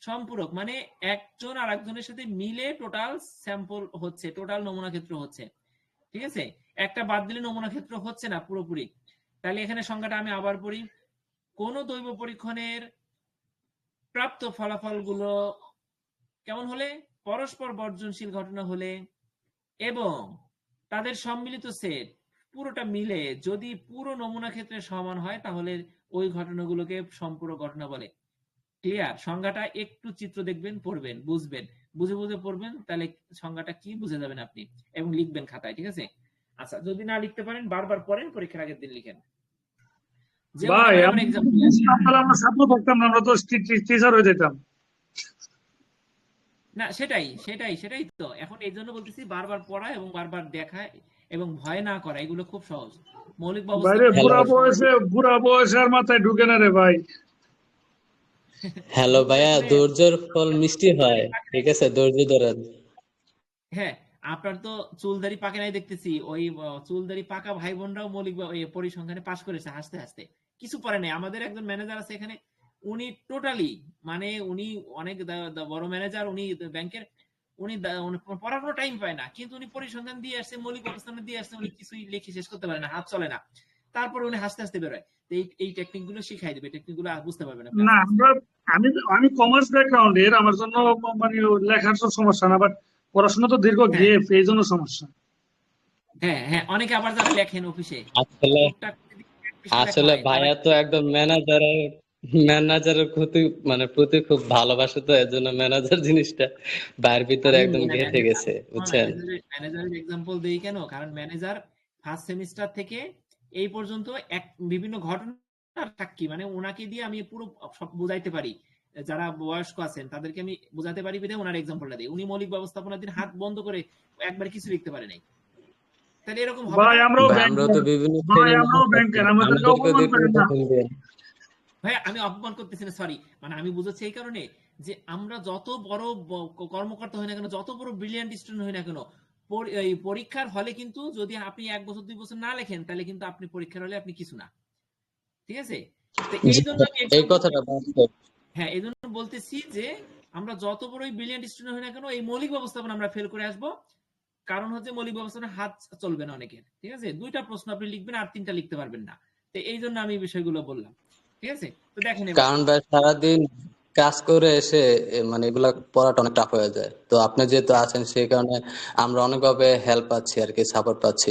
সম্পূরক মানে একজন আর একজনের সাথে মিলে টোটাল স্যাম্পল হচ্ছে, টোটাল নমুনা ক্ষেত্র হচ্ছে। ঠিক আছে, একটা বাদ দিলে নমুনা ক্ষেত্র হচ্ছে না পুরোপুরি। তাহলে এখানে সংজ্ঞাটা আমি আবার পড়ি। কোন দৈব পরীক্ষণের প্রাপ্ত ফলাফলগুলো কেমন হলে, পরস্পর বর্জনশীল ঘটনা হলে এবং তাদের সম্মিলিত সেট পুরোটা মিলে যদি পুরো নমুনা ক্ষেত্রে সমান হয় তাহলে ওই ঘটনাগুলোকে সম্পূরক ঘটনা বলে। ক্লিয়ার? সংজ্ঞাটা একটু চিত্র দেখবেন, পড়বেন, বুঝবেন, বুঝে বুঝে পড়বেন, তাহলে সংজ্ঞাটা কি বুঝে যাবেন আপনি, এবং লিখবেন খাতায়। ঠিক আছে, আচ্ছা যদি না লিখতে পারেন বারবার পড়েন, পরীক্ষার আগের দিন লিখেন। যেমন ভাই আমার আমরা এক্সাম্পল আমরা ছাত্র থাকতাম না, আমরা তো টিচার হয়ে যেতাম। না, সেটাই সেটাই সেটাই তো এখন এই জন্য বলতেছি বারবার পড়া এবং বারবার দেখা এবং ভয় না করা, এগুলো খুব সহজ। মৌলিক বাইরে ব্যবস্থাপনা বুড়া বয়সে আর মাথায় ঢুকে না রে ভাই। হ্যালো ভাইয়া, ধৈর্যের ফল মিষ্টি হয়, ঠিক আছে, ধৈর্য ধরেন। হ্যাঁ, আপনার তো চুলদারি পাকে নাই দেখতেছি, ওই চুলদারি পাকা ভাই বোনরাও মৌলিক পরিসংখ্যানে পাশ করেছে হাসতে হাসতে, কিছু পড়ে নাই। আমাদের একজন ম্যানেজার আছে এখানে, উনি টোটালি মানে উনি অনেক বড় ম্যানেজার, উনি ব্যাংকের, উনি পড়ার কোনো টাইম পায় না, কিন্তু উনি পরিসংখ্যান দিয়ে আসছে, মৌলিক অবস্থানে দিয়ে আসছে, উনি কিছুই লিখে শেষ করতে পারে না, হাত চলে না, তারপরে উনি হাসতে হাসতে বেরোয়। তো এই টেকনিক গুলো শিখাই দেবে, টেকনিক গুলো বুঝতে পারবেন আপনি না, আস্তে আস্তে। আমি আমি কমার্স ব্যাকগ্রাউন্ডের, আমার জন্য মানে লেখার তো সমস্যা না, বাট পড়াশোনা তো দীর্ঘ হ্যাঁ গেপ, এই জন্য সমস্যা। হ্যাঁ হ্যাঁ, অনেকে আবার যারা লেখেন অফিসে আসলে টুকটাক যদি practice লেখা আসলে হয়, তারা ভাইয়া তো একদম ম্যানেজারের প্রতি খুব ভালোবাসে, তো এর জন্য ম্যানেজার জিনিসটা ভাইয়ের ভিতরে আমি একদম গেঁথে গেছে, বুঝছেন? ম্যানেজারের এক্সাম্পল দেই কেন, কারণ ম্যানেজার ফার্স্ট সেমিস্টার থেকে এই পর্যন্ত বিভিন্ন ঘটনার সাক্ষী, মানে ওনাকে দিয়ে আমি পুরো সব বুঝাইতে পারি, যারা বয়স্ক আছেন তাদেরকে আমি বুঝাতে পারি বিধায় ওনার এক্সাম্পলটা দিই। উনি মৌলিক ব্যবস্থাপনার দিন হাত বন্ধ করে একবার কিছু লিখতে পারে নাই, তাহলে এরকম হবে ভাই না? আমরাও ভাই আমরাও তো বিভিন্ন ভাই শ্রেণীর আমরাও মানুষ আছি, ব্যাংকের, আমাদেরকে আমাদেরকে অপমান দিয়ে করেন না। তখন দিয়ে ভাই আমি অপমান করতেছি না, সরি, মানে আমি বুঝাচ্ছি এই কারণে যে আমরা যত বড় কর্মকর্তা হই না কেন, যত বড় ব্রিলিয়ান্ট স্টুডেন্ট হই না কেন, এই পরীক্ষার হলে কিন্তু যদি আপনি 1 বছর 2 বছর না লেখেন তাহলে কিন্তু আপনি পরীক্ষার হলে আপনি কিছু না। ঠিক আছে, তো এই জন্য আমি এই কথাটা বাস্তব। হ্যাঁ এই জন্য বলতেছি যে আমরা যত বড়ই ব্রিলিয়ান্ট স্টুডেন্ট হই না কেন, এই মৌলিক ব্যবস্থাপনা আমরা ফেল করে আসবো। কারণ হচ্ছে মৌলিক ব্যবস্থাপনা হাত চলবে না অনেকের। ঠিক আছে, 2টা প্রশ্ন আপনি লিখবেন আর 3টা লিখতে পারবেন না, তো এই জন্য আমি বিষয়গুলো বললাম। ঠিক আছে, তো দেখেন কারণ ভাই সারাদিন কাজ করে এসে মানে এগুলা পড়াটা অনেক টাফ হয়ে যায়, তো আপনি যেহেতু আছেন সেই কারণে আমরা অনেকভাবে হেল্প পাচ্ছি আর কি, সাপোর্ট পাচ্ছি,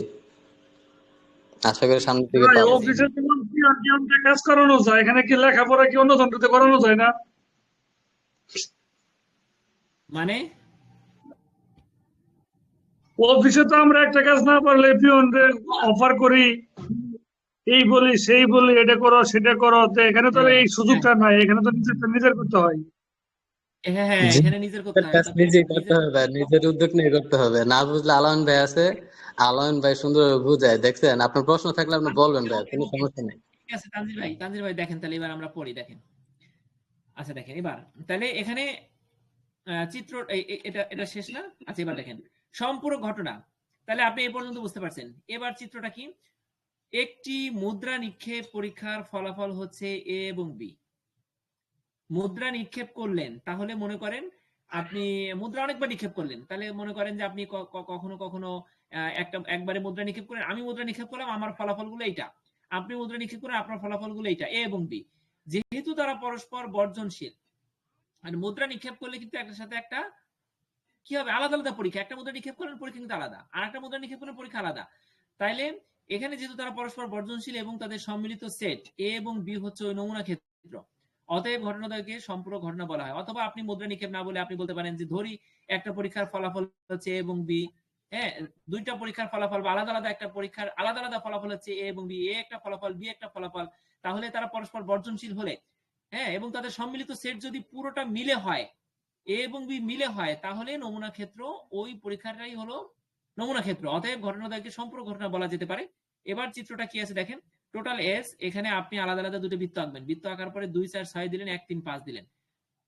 আশা করি সামনের দিকে ভাই পাবো। অফিসে তোমার পিয়নকে কাজ করানো যায়, এখানে কি লেখাপড়া কি অন্য জনকে করানো যায় না? মানে অফিসে তো আমরা একটা কাজ না পারলে পিয়নকে অফার করি, এই বলি সেই বলি, এটা করো সেটা করো, তো এখানে তো আর এই সুযোগটা নাই, এখানে তো নিজের করতে হয়। হ্যাঁ হ্যাঁ, যে এখানে নিজের করতে হয়, কাজ তবে নিজেই করতে নিজের হবে, নিজের উদ্যোগ নিয়ে করতে হবে। না বুঝলে আলামিন ভাই আছে, আলামিন ভাই সুন্দরভাবে বুঝায়, দেখছেন? আপনার প্রশ্ন থাকলে আপনি বলবেন ভাই, কোনো সমস্যা নেই। ঠিক আছে তানজির ভাই, তানজির ভাই দেখেন, তাহলে এবার আমরা পড়ি। দেখেন, আচ্ছা দেখেন এবার তাহলে এখানে চিত্র এটা শেষ না? আচ্ছা এবার দেখেন সম্পূরক ঘটনা। তাহলে আপনি এই পর্যন্ত বুঝতে পারছেন। এবার চিত্রটা কি? একটি মুদ্রা নিক্ষেপ পরীক্ষার ফলাফল হচ্ছে এ এবং বি। মুদ্রা নিক্ষেপ করলেন, তাহলে মনে করেন আপনি মুদ্রা অনেকবার নিক্ষেপ করলেন, তাহলে মনে করেন যে আপনি কখনো কখনো একবারে মুদ্রা নিক্ষেপ করেন, আমি মুদ্রা নিক্ষেপ করলাম, আমার ফলাফলগুলো এইটা, আপনি মুদ্রা নিক্ষেপ করেন, আপনার ফলাফলগুলো এইটা, এ এবং বি। যেহেতু তারা পরস্পর বর্জনশীল, আর মুদ্রা নিক্ষেপ করলে কিন্তু একটার সাথে একটা কি হবে, আলাদা আলাদা পরীক্ষা। একটা মুদ্রা নিক্ষেপ করলেন, পরীক্ষা কিন্তু আলাদা, আর একটা মুদ্রা নিক্ষেপ করলেন, পরীক্ষা আলাদা। তাইলে এখানে যেহেতু তারা পরস্পর বর্জনশীল এবং তাদের সম্মিলিত সেট এ এবং বি হচ্ছে ওই নমুনা ক্ষেত্র, অতএব ঘটনাদ্বয়কে সম্পূরক ঘটনা বলা হয়। অথবা আপনি মুদ্রা নিক্ষেপ না বলে আপনি বলতে পারেন যে ধরি একটা পরীক্ষার ফলাফল হচ্ছে এ এবং বি, হ্যাঁ, দুইটা পরীক্ষার ফলাফল বা আলাদা আলাদা একটা পরীক্ষার আলাদা আলাদা ফলাফল হচ্ছে এ এবং বি, এ একটা ফলাফল, বি একটা ফলাফল, তাহলে তারা পরস্পর বর্জনশীল হলে, হ্যাঁ, এবং তাদের সম্মিলিত সেট যদি পুরোটা মিলে হয়, এ এবং বি মিলে হয়, তাহলে নমুনা ক্ষেত্র ওই পরীক্ষাটাই হলো নমুনা ক্ষেত্র। অতএব ঘটনাদ্বয়কে সম্পূরক ঘটনা বলা যেতে পারে। এবার চিত্রটা কি আছে দেখেন, টোটাল এস, এখানে আপনি আলাদা আলাদা দুটো বৃত্ত আঁকবেন। বৃত্ত আঁকার পরে 2 4 6 দিলেন, 1 3 5 দিলেন,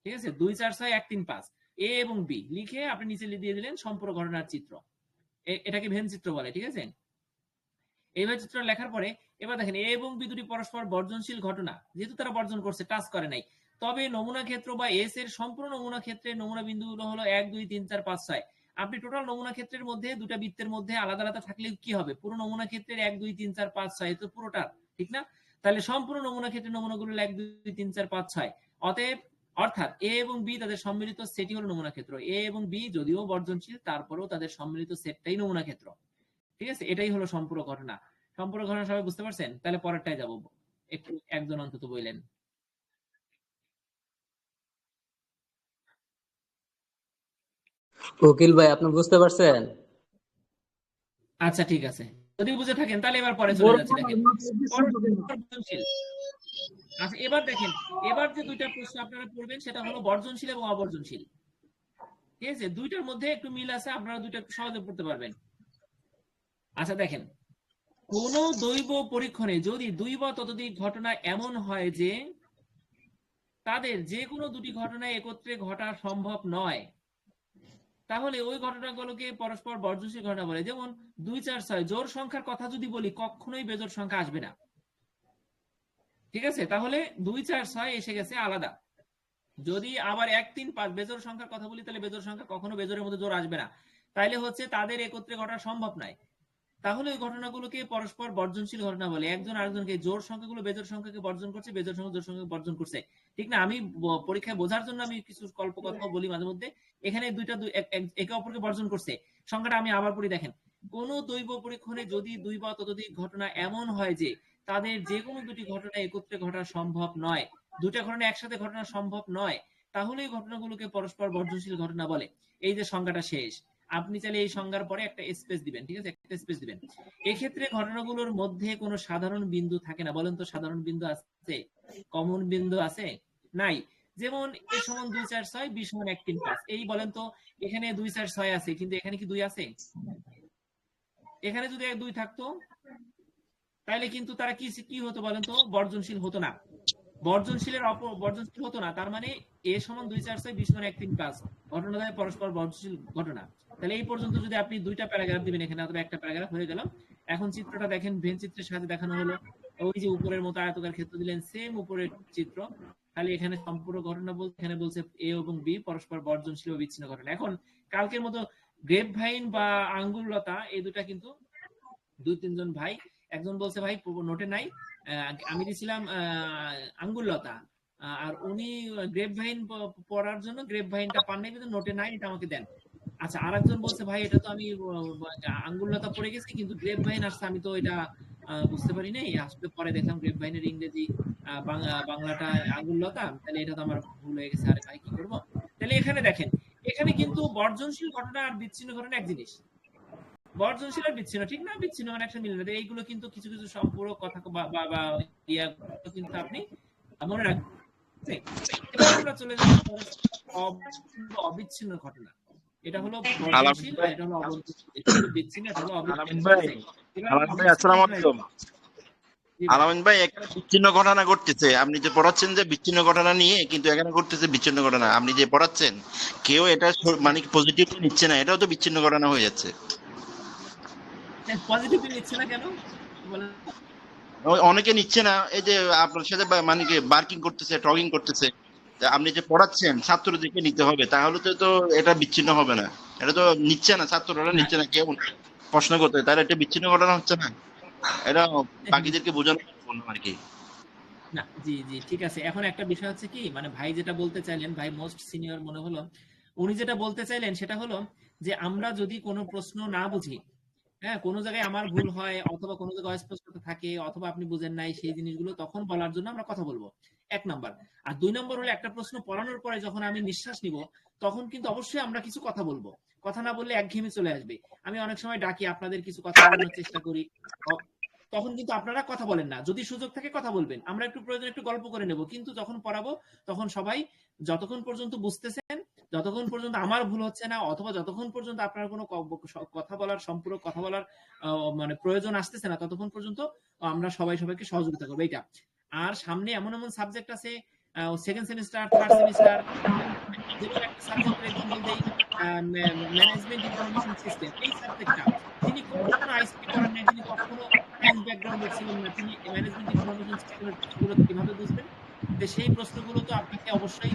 ঠিক আছে, 2 4 6 1 3 5 এ এবং বি লিখে আপনি নিচে দিয়ে দিলেন সম্পূরক ঘটনার চিত্র। এটাকে ভেন চিত্র বলে, ঠিক আছে। এইভাবে চিত্র লেখার পরে এবার দেখেন এ এবং বি দুটি পরস্পর বর্জনশীল ঘটনা, যেহেতু তারা বর্জন করছে, টাচ করে নাই, তবে নমুনা ক্ষেত্র বা এস এর সম্পূর্ণ নমুনা ক্ষেত্রের নমুনা বিন্দুগুলো হলো 1 2 3 4 5 6। আপনি টোটাল নমুনা ক্ষেত্রের মধ্যে দুটা বৃত্তের মধ্যে আলাদা আলাদা থাকলে কি হবে, পুরো নমুনা ক্ষেত্রের 1 2 3 4 5 6 তো পুরোটা, ঠিক না? তাহলে সম্পূর্ণ নমুনা ক্ষেত্রের নমুনাগুলো 1 2 3 4 5 6। অতএব অর্থাৎ এ এবং বি তাদের সম্মিলিত সেটই হলো নমুনা ক্ষেত্র। এ এবং বি যদিও বর্জনশীল, তারপরেও তাদের সম্মিলিত সেটটাই নমুনা ক্ষেত্র, ঠিক আছে। এটাই হলো সম্পূরক ঘটনা। সম্পূরক ঘটনা সবাই বুঝতে পারছেন? তাহলে পরেরটায় যাব, একটু একজন অন্তত বললেন। উকিল ভাই, আপনি বুঝতে পারছেন? আচ্ছা ঠিক আছে, যদি বুঝে থাকেন তাহলে এবার পরে চলে যাচ্ছে। দেখেন বর্জনশীল। আচ্ছা এবার দেখেন, এবার যে দুইটা প্রশ্ন আপনারা পড়বেন সেটা হলো বর্জনশীল এবং অবর্জনশীল, ঠিক আছে। দুইটার মধ্যে একটু মিল আছে, আপনারা দুইটা একটু সহজে পড়তে পারবেন। আচ্ছা দেখেন, কোন দৈব পরীক্ষণে যদি 2 বা ততোধিক ঘটনা এমন হয় যে তাদের যে কোনো দুটি ঘটনা একত্রে ঘটা সম্ভব নয়, তাহলে ওই ঘটনাগুলোকে পরস্পর বর্জনশীল ঘটনা বলে। যেমন 2 4 6 জোড় সংখ্যার কথা যদি বলি, কখনোই বেজোড় সংখ্যা আসবে না, ঠিক আছে। তাহলে 2 4 6 এসে গেছে আলাদা। যদি আবার 1 3 5 বেজোড় সংখ্যার কথা বলি, তাহলে বেজোড় সংখ্যা কখনো বেজোড়ের মধ্যে জোড় আসবে না, তাইলে হচ্ছে তাদের একত্রে ঘটা সম্ভব নয়। তাহলে ওই ঘটনাগুলোকে পরস্পর বর্জনশীল ঘটনা বলে। একজন আরেকজনকে, জোড় সংখ্যাগুলো বেজোড় সংখ্যাকে বর্জন করছে, বেজোড় সংখ্যা জোড় সংখ্যাকে বর্জন করছে, ঠিক না? আমি পরীক্ষায় বোঝার জন্য আমি কিছু কল্প কথা বলি মাঝে মধ্যে। এখানে দুইটা একে অপরকে বর্জন করছে। সংখ্যাটা আমি আবার পড়ি, দেখেন, কোন দৈব পরীক্ষণে যদি 2 বা ততোধিক ঘটনা এমন হয় যে তাদের যে কোনো দুটি ঘটনা একত্রে ঘটা সম্ভব নয়, দুটা ঘটনা একসাথে ঘটনা সম্ভব নয়, তাহলে এই ঘটনাগুলোকে পরস্পর বর্জনশীল ঘটনা বলে। এই যে সংজ্ঞাটা শেষ, আপনি চাইলে এই সংজ্ঞার পরে একটা স্পেস দিবেন, ঠিক আছে, একটা স্পেস দিবেন। এক্ষেত্রে ঘটনাগুলোর মধ্যে কোনো সাধারণ বিন্দু থাকে না। বলেন তো সাধারণ বিন্দু আছে? কমন বিন্দু আছে? নাই। যেমন a সমান 2 4 6, b সমান 1 3 5, এই বলেন তো এখানে 2 4 6 আছে, কিন্তু এখানে কি 2 আছে? এখানে যদি 1 2 থাকতো তাহলে কিন্তু তারা কি হতো বলেন তো? বর্জনশীল হতো না। বর্জনশীল হতো না, তার মানে a সমান 2 4 6, b সমান 1 3 5 ঘটনাদ্বয় পরস্পর বর্জনশীল ঘটনা। তাহলে এই পর্যন্ত যদি আপনি দুইটা প্যারাগ্রাফ দিবেন এখানে, অথবা একটা প্যারাগ্রাফ হয়ে গেল। এখন চিত্রটা দেখেন, ভেন চিত্রের সাথে দেখানো হলো। ওই যে উপরের মতো আয়তকার ক্ষেত্র দিলেন, সেম উপরের চিত্র, খালি এখানে সম্পূর্ণ ঘটনা বলতে এখানে বলছে এ এবং বি পরস্পর বর্জনশীল ও বিচ্ছিন্ন ঘটনা। এখন কালকের মতো গ্রেপ ভাইন বা আঙ্গুর লতা, এই দুটা কিন্তু 2 3 জন ভাই, একজন বলছে ভাই নোটে নাই, আমি দিছিলাম আঙ্গুর লতা, আর উনি গ্রেপ ভাইন পড়ার জন্য গ্রেপ ভাইনটা পান নাই, কিন্তু নোটে নাই, এটা আমাকে দেন। আচ্ছা, আরেকজন বলছে ভাই এটা তো আমি আঙ্গুর লতা পড়ে গেছি, কিন্তু গ্রেপ ভাইন আসছে আমি তো এটা বুঝতে পারি নাই, আসলে পরে দেখলাম গ্রেপ ভাইনের ইংরেজি বাংলাটা আঙ্গুর লতা, তাহলে এটা তো আমার ভুল হয়ে গেছে। আরে ভাই কি করবো? তাহলে এখানে দেখেন, এখানে কিন্তু বর্জনশীল ঘটনা আর বিচ্ছিন্ন ঘটনা এক জিনিস। বর্জনশীল আর বিচ্ছিন্ন, ঠিক না? বিচ্ছিন্ন মানে একটা মিল না। এইগুলো কিন্তু কিছু কিছু সম্পূরক কথা বা কিন্তু আপনি মনে রাখবেন। এবার আমরা চলে যাব অবিচ্ছিন্ন ঘটনা। এটা হলো বর্জনশীল, এটা হলো বিচ্ছিন্ন, এটা হলো অবিচ্ছিন্ন। আসসালামু আলাইকুম। জি ভাই। আলামিন ভাই, এখানে বিচ্ছিন্ন ঘটনা ঘটতেছে। আপনি যে পড়াচ্ছেন যে বিচ্ছিন্ন ঘটনা নিয়ে, কিন্তু এখানে ঘটতেছে বিচ্ছিন্ন ঘটনা। আপনি যে পড়াচ্ছেন, কেউ এটা মানে পজিটিভলি নিচ্ছে না, এটাও তো বিচ্ছিন্ন ঘটনা হয়ে যাচ্ছে। পজিটিভলি নিচ্ছে না কেন বলেন? অনেকে নিচ্ছে না, এই যে আপনার সাথে মানে কি বার্কিং করতেছে, টকিং করতেছে। তা আপনি যে পড়াচ্ছেন ছাত্রদেরকে নিতে হবে, তাহলে তো এটা বিচ্ছিন্ন হবে না। এটা তো নিচ্ছে না, ছাত্ররা না নিচ্ছে না, কেউ প্রশ্ন করতে, তাহলে এটা বিচ্ছিন্ন ঘটনা হচ্ছে না। এটা বাকিদেরকে বোঝানো বললাম আর কি। না, জি জি, ঠিক আছে। এখন একটা বিষয় হচ্ছে কি, মানে ভাই যেটা বলতে চাইলেন, ভাই মোস্ট সিনিয়র মনে হলো, উনি যেটা বলতে চাইলেন সেটা হলো যে আমরা যদি কোনো প্রশ্ন না বুঝি, হ্যাঁ, কোনো জায়গায় আমার ভুল হয় অথবা কোনো জায়গায় অস্পষ্টতা থাকে অথবা আপনি বুঝেন নাই, সেই জিনিসগুলো তখন বলার জন্য আমরা কথা বলবো, 1 নাম্বার। আর 2 নম্বর হলো, একটা প্রশ্ন পড়ানোর পরে যখন আমি নিঃশ্বাস নিব, তখন কিন্তু অবশ্যই আমরা কিছু কথা বলবো। কথা না বললে একঘেয়েমি চলে আসবে। আমি অনেক সময় ডাকি, আপনাদের কিছু কথা বলানোর চেষ্টা করি, তখন কিন্তু আপনারা কথা বলেন না। যদি সুযোগ থাকে কথা বলবেন, আমরা একটু প্রয়োজন একটু গল্প করে নেব, কিন্তু যখন পড়াবো তখন সবাই যতক্ষণ পর্যন্ত বুঝতেছেন, যতক্ষণ পর্যন্ত আমার ভুল হচ্ছে না, অথবা যতক্ষণ পর্যন্ত আপনার কোনো কথা বলার সম্পূরক কথা বলার মানে প্রয়োজন আসতেছে না, ততক্ষণ পর্যন্ত আমরা সবাই সবাইকে সহযোগিতা করবো, এইটা। আর সামনে এমন এমন সাবজেক্ট আছে, সেকেন্ড সেমিস্টার, থার্ড সেমিস্টার, যেমন একটা সাবজেক্টের এক্সাম্পল দেই, ম্যানেজমেন্ট ইনফরমেশন সিস্টেম। এই সাবজেক্টটা যিনি কখনো আইসিটি করেন নাই, যিনি কখনো সায়েন্স ব্যাকগ্রাউন্ডের ছিলেন না, তিনি ম্যানেজমেন্ট ইনফরমেশন সিস্টেমের প্রশ্নগুলো কিভাবে বুঝবেন? তো সেই প্রশ্নগুলো তো আপনাকে অবশ্যই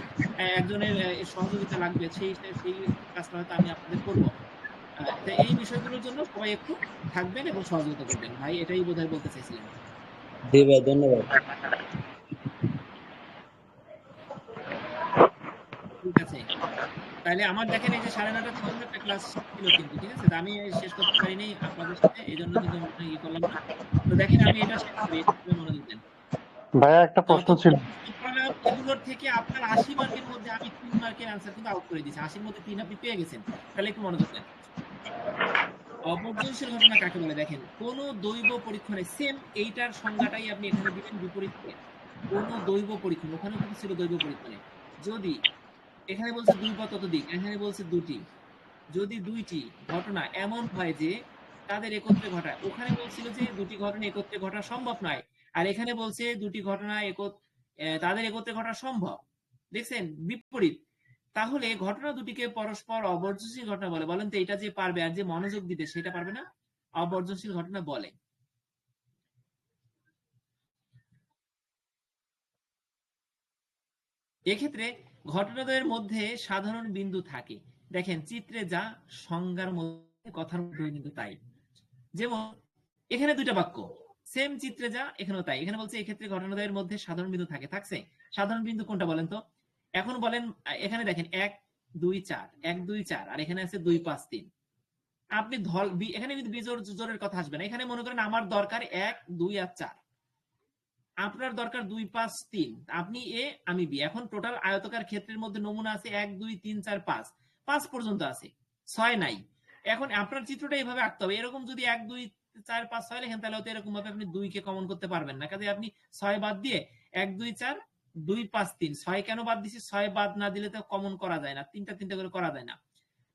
একজনের সহযোগিতা লাগবে, সেই সেই কাজটা হয়তো আমি আপনাদের করবো। তো এই বিষয়গুলোর জন্য সবাই একটু থাকবেন এবং সহযোগিতা করবেন। ভাই এটাই বোধহয় বলতে চাইছিলেন। জি ভাই, ধন্যবাদ। ঠিক আছে, তাহলে আমার দেখেন এই যে 9:30 থেকে অন্য একটা ক্লাস ছিল কিন্তু, ঠিক আছে, তো আমি শেষ করতে পারিনি আপনাদের সাথে, এই জন্য কিন্তু আমি ইয়ে করলাম না। তো দেখেন আমি এটা শেষ করি, এটা মনোযোগ দেন। ভাইয়া একটা প্রশ্ন ছিল। এগুলোর থেকে আপনার 80 মার্কের মধ্যে আমি 3 মার্কের আনসার কিন্তু আউট করে দিয়েছি। 80-র মধ্যে 3 আপনি পেয়ে গেছেন। তাহলে একটু মনোযোগ দেন। অপর্যনশীল ঘটনা কাকে বলে? দেখেন, কোন দৈব পরীক্ষণে সেম এইটার সংজ্ঞাটাই আপনি এখানে দিবেন বিপরীতে। কোন দৈব পরীক্ষণ, ওখানেও কিন্তু ছিল দৈব পরীক্ষণে। যদি এখানে বলছে 2 বা ততোধিক, এখানে বলছে 2টি, যদি 2টি ঘটনা এমন হয় যে তাদের একত্রে ঘটায়, ওখানে বলছিল যে 2টি ঘটনা একত্রে ঘটা সম্ভব নয়, আর এখানে বলছে 2টি ঘটনা তাদের একত্রে ঘটা সম্ভব। দেখছেন, বিপরীত। তাহলে ঘটনা দুটিকে পরস্পর অবর্জনশীল ঘটনা বলে। বলেন তো, এটা যে পারবে আর যে মনোযোগ দিতে সেটা পারবে না? অবর্জনশীল ঘটনা বলে। এক্ষেত্রে ঘটনাদ্বয়ের মধ্যে সাধারণ বিন্দু থাকে। দেখেন চিত্রে যা, সংজ্ঞার মধ্যে, কথার মধ্যে কিন্তু তাই। যেমন এখানে 2টা বাক্য, সেম চিত্রে যা, এখানেও তাই। এখানে বলছে এক্ষেত্রে ঘটনাদ্বয়ের মধ্যে সাধারণ বিন্দু থাকে, থাকছে। সাধারণ বিন্দু কোনটা বলেন তো? এখন বলেন, এখানে দেখেন 1 2 4, 1 2 4, আর এখানে আছে 2 5 3। আপনি এখানে কিন্তু বিজোড়ের কথা আসবে না। এখানে মনে করেন আমার দরকার 1 2 আর 4, আপনার দরকার 2 5 3, আপনি এ আমি বি। এখন টোটাল আয়তকার ক্ষেত্রের মধ্যে নমুনা আছে 1 2 3 4 5, 5 পর্যন্ত আছে, 6 নাই। এখন আপনার চিত্রটা এইভাবে আঁকতে হবে। এরকম যদি 1 2 4 5 6 লেখেন, তাহলে হয়তো এরকম ভাবে আপনি 2 কে কমন করতে পারবেন না। কাজে আপনি 6 বাদ দিয়ে 1 2 4 2 5 3, 6 কেন বাদ দিছি? 6 বাদ না দিলে তো কমন করা যায় না, তিনটা করে করা যায় না,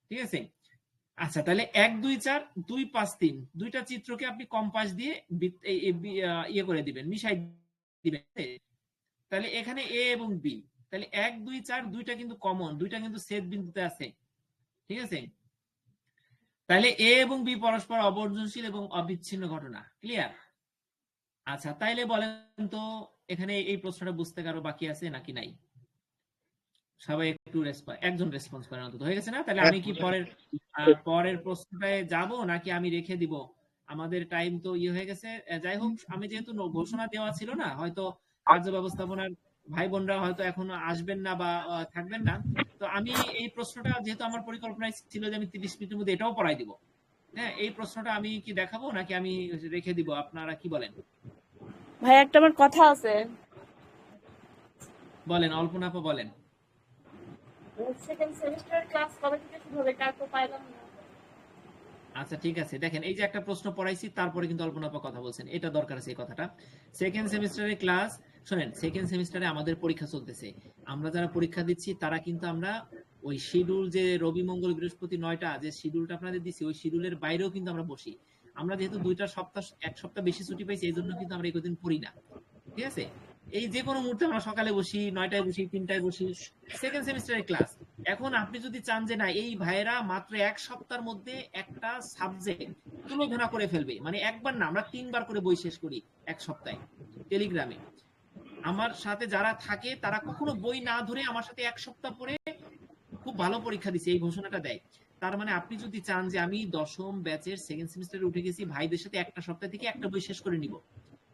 ঠিক আছে? আচ্ছা, তাহলে 1 2 4 2 5 3 দুইটা চিত্রকে আপনি কম্পাস দিয়ে ইয়ে করে দিবেন, মিশাই দিবেন। তাহলে এখানে এ এবং বি, তাহলে 1 2 4 দুইটা কিন্তু কমন, দুইটা কিন্তু ছেদ বিন্দুতে আছে, ঠিক আছে? তাহলে এ এবং বি পরস্পর অবর্জনশীল এবং অবিচ্ছিন্ন ঘটনা। ক্লিয়ার? আচ্ছা, তাইলে বলেন তো এখানে এই প্রশ্নটা বুঝতে কারো বাকি আছে নাকি নাই? সবাই একটু একজন রেসপন্স করেন অন্তত। হয়ে গেছে না? তাহলে আমি কি পরের প্রশ্নটায় যাব নাকি আমি রেখে দিব? আমাদের টাইম তো ইয়ে হয়ে গেছে। যাই হোক, আমি যেহেতু ঘোষণা দেওয়া ছিল না, হয়তো কার্য ব্যবস্থাপনার ভাই বোনরা হয়তো এখনো আসবেন না বা থাকবেন না, তো আমি এই প্রশ্নটা, যেহেতু আমার পরিকল্পনায় ছিল যে আমি 30 মিনিটের মধ্যে এটাও পড়াই দিব, হ্যাঁ, এই প্রশ্নটা আমি কি দেখাবো নাকি আমি রেখে দিব? আপনারা কি বলেন? ভাই একটা আমার কথা আছে। বলেন, অল্পনা আপা বলেন। সেকেন্ড সেমিস্টার ক্লাস কবে থেকে শুরু হবে? কাল তো পাইলাম না। আচ্ছা, ঠিক আছে। দেখেন, এই যে একটা প্রশ্ন পড়াইছি, তারপরে কিন্তু অল্পনা আপা কথা বলছেন, এটা দরকার আছে এই কথাটা। সেকেন্ড সেমিস্টারের ক্লাস, শুনেন, সেকেন্ড সেমিস্টারে আমাদের পরীক্ষা চলতেছে। আমরা যারা পরীক্ষা দিচ্ছি তারা কিন্তু আমরা ওই শিডিউল, যে রবি মঙ্গল বৃহস্পতি 9টা যে শিডিউলটা আপনাদের দিছি, ওই শিডিউলের বাইরেও কিন্তু আমরা বসি। আমরা যেহেতু এক সপ্তাহ বেশি ছুটি পাইছি, এই জন্য কিন্তু আমরা এই কদিন পড়ি না, ঠিক আছে? এই যে কোনো মুহূর্তে আমরা সকালে বসি, 9টায় বসি, 3টায় বসি, সেকেন্ড সেমিস্টারের ক্লাস। এখন আপনি যদি চান যে না এই ভাইয়েরা মাত্র এক সপ্তাহের মধ্যে একটা সাবজেক্ট তুলোধনা করে ফেলবে, মানে একবার না, আমরা 3বার করে বই শেষ করি এক সপ্তাহে টেলিগ্রামে। আমার সাথে যারা থাকে তারা কখনো বই না ধরে আমার সাথে এক সপ্তাহ পরে খুব ভালো পরীক্ষা দিছে, এই ঘোষণাটা দেয়। তার মানে আপনি যদি চান যে আমি 10ম ব্যাচের সেকেন্ড সেমিস্টারে উঠে গেছি, ভাইদের সাথে একটা সপ্তাহ থেকে একটা বই শেষ করে নিব,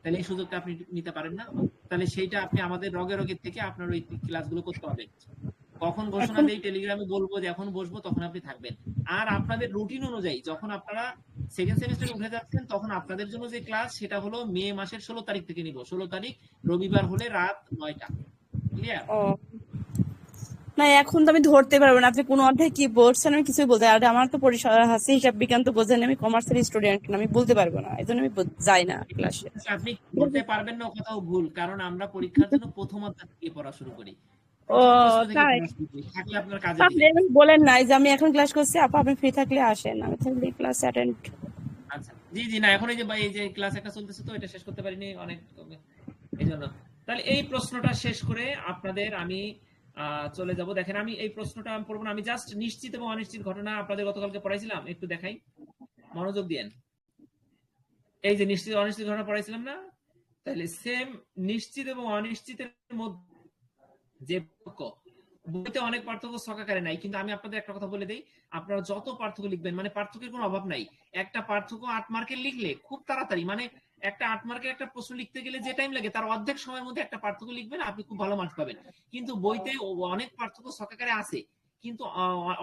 তাহলে এই সুযোগটা আপনি নিতে পারেন না? তাহলে সেইটা আপনি আমাদের রগে থেকে আপনার ওই ক্লাসগুলো করতে হবে। কখন ঘোষণা দেই টেলিগ্রামে বলবো যে এখন বসবো, তখন আপনি থাকবেন। আর আপনাদের রুটিন অনুযায়ী যখন আপনারা সেকেন্ড সেমিস্টারে উঠে যাচ্ছেন, তখন আপনাদের জন্য যে ক্লাস সেটা হলো মে মাসের 16 তারিখ থেকে নিব। 16 তারিখ রবিবার হলে রাত 9টা। ক্লিয়ার? ও না, এখন তো আমি ধরতে পারবো না আপনি কোন অধ্যায় কি পড়ছেন, আমি কিছুই বলতে, আর আমার তো পরিসর আছে, হিসাব বিজ্ঞান তো বোঝেন, আমি কমার্সের স্টুডেন্ট না, আমি বলতে পারবো না, এই জন্য আমি যাই না ক্লাসে। আপনি বলতে পারবেন না, কথাও ভুল, কারণ আমরা পরীক্ষার জন্য প্রথম অধ্যায় থেকে পড়া শুরু করি, ও প্রথম প্রশ্ন থেকে তাই? পড়া শুরু করি। থাকলে আপনার কাজে আপনি দিবে। এমন বলেন নাই যে আমি এখন ক্লাস করছি, আপা আপনি ফ্রি থাকলে আসেন, আমি থাকলে ক্লাস অ্যাটেন্ড। আচ্ছা, জি জি, না এখন এই যে ক্লাস একটা চলতেছে তো এটা শেষ করতে পারিনি অনেক, এই জন্য। তাহলে এই প্রশ্নটা শেষ করে আপনাদের আমি চলে যাব। দেখেন আমি এই প্রশ্নটা আমি পড়বো না, আমি জাস্ট নিশ্চিত এবং অনিশ্চিত ঘটনা আপনাদের গতকালকে পড়াইছিলাম, একটু দেখাই, মনোযোগ দিয়েন। এই যে নিশ্চিত অনিশ্চিত ঘটনা পড়াইছিলাম না, তাহলে সেম নিশ্চিত এবং অনিশ্চিতের মধ্যে যে পার্থক্য, বইতে অনেক পার্থক্য ছকাকারে নাই, কিন্তু আমি আপনাদের একটা কথা বলে দেই, আপনারা যত পার্থক্য লিখবেন, মানে পার্থক্যের কোনো অভাব নাই। একটা পার্থক্য 8 মার্কের লিখলে খুব তাড়াতাড়ি, মানে একটা 8 মার্কের একটা প্রশ্ন লিখতে গেলে যে টাইম লাগে তার অর্ধেক সময়ের মধ্যে একটা পার্থক্য লিখবেন, আপনি খুব ভালো মার্কস পাবেন। কিন্তু বইতে অনেক পার্থক্য ছকাকারে আছে, কিন্তু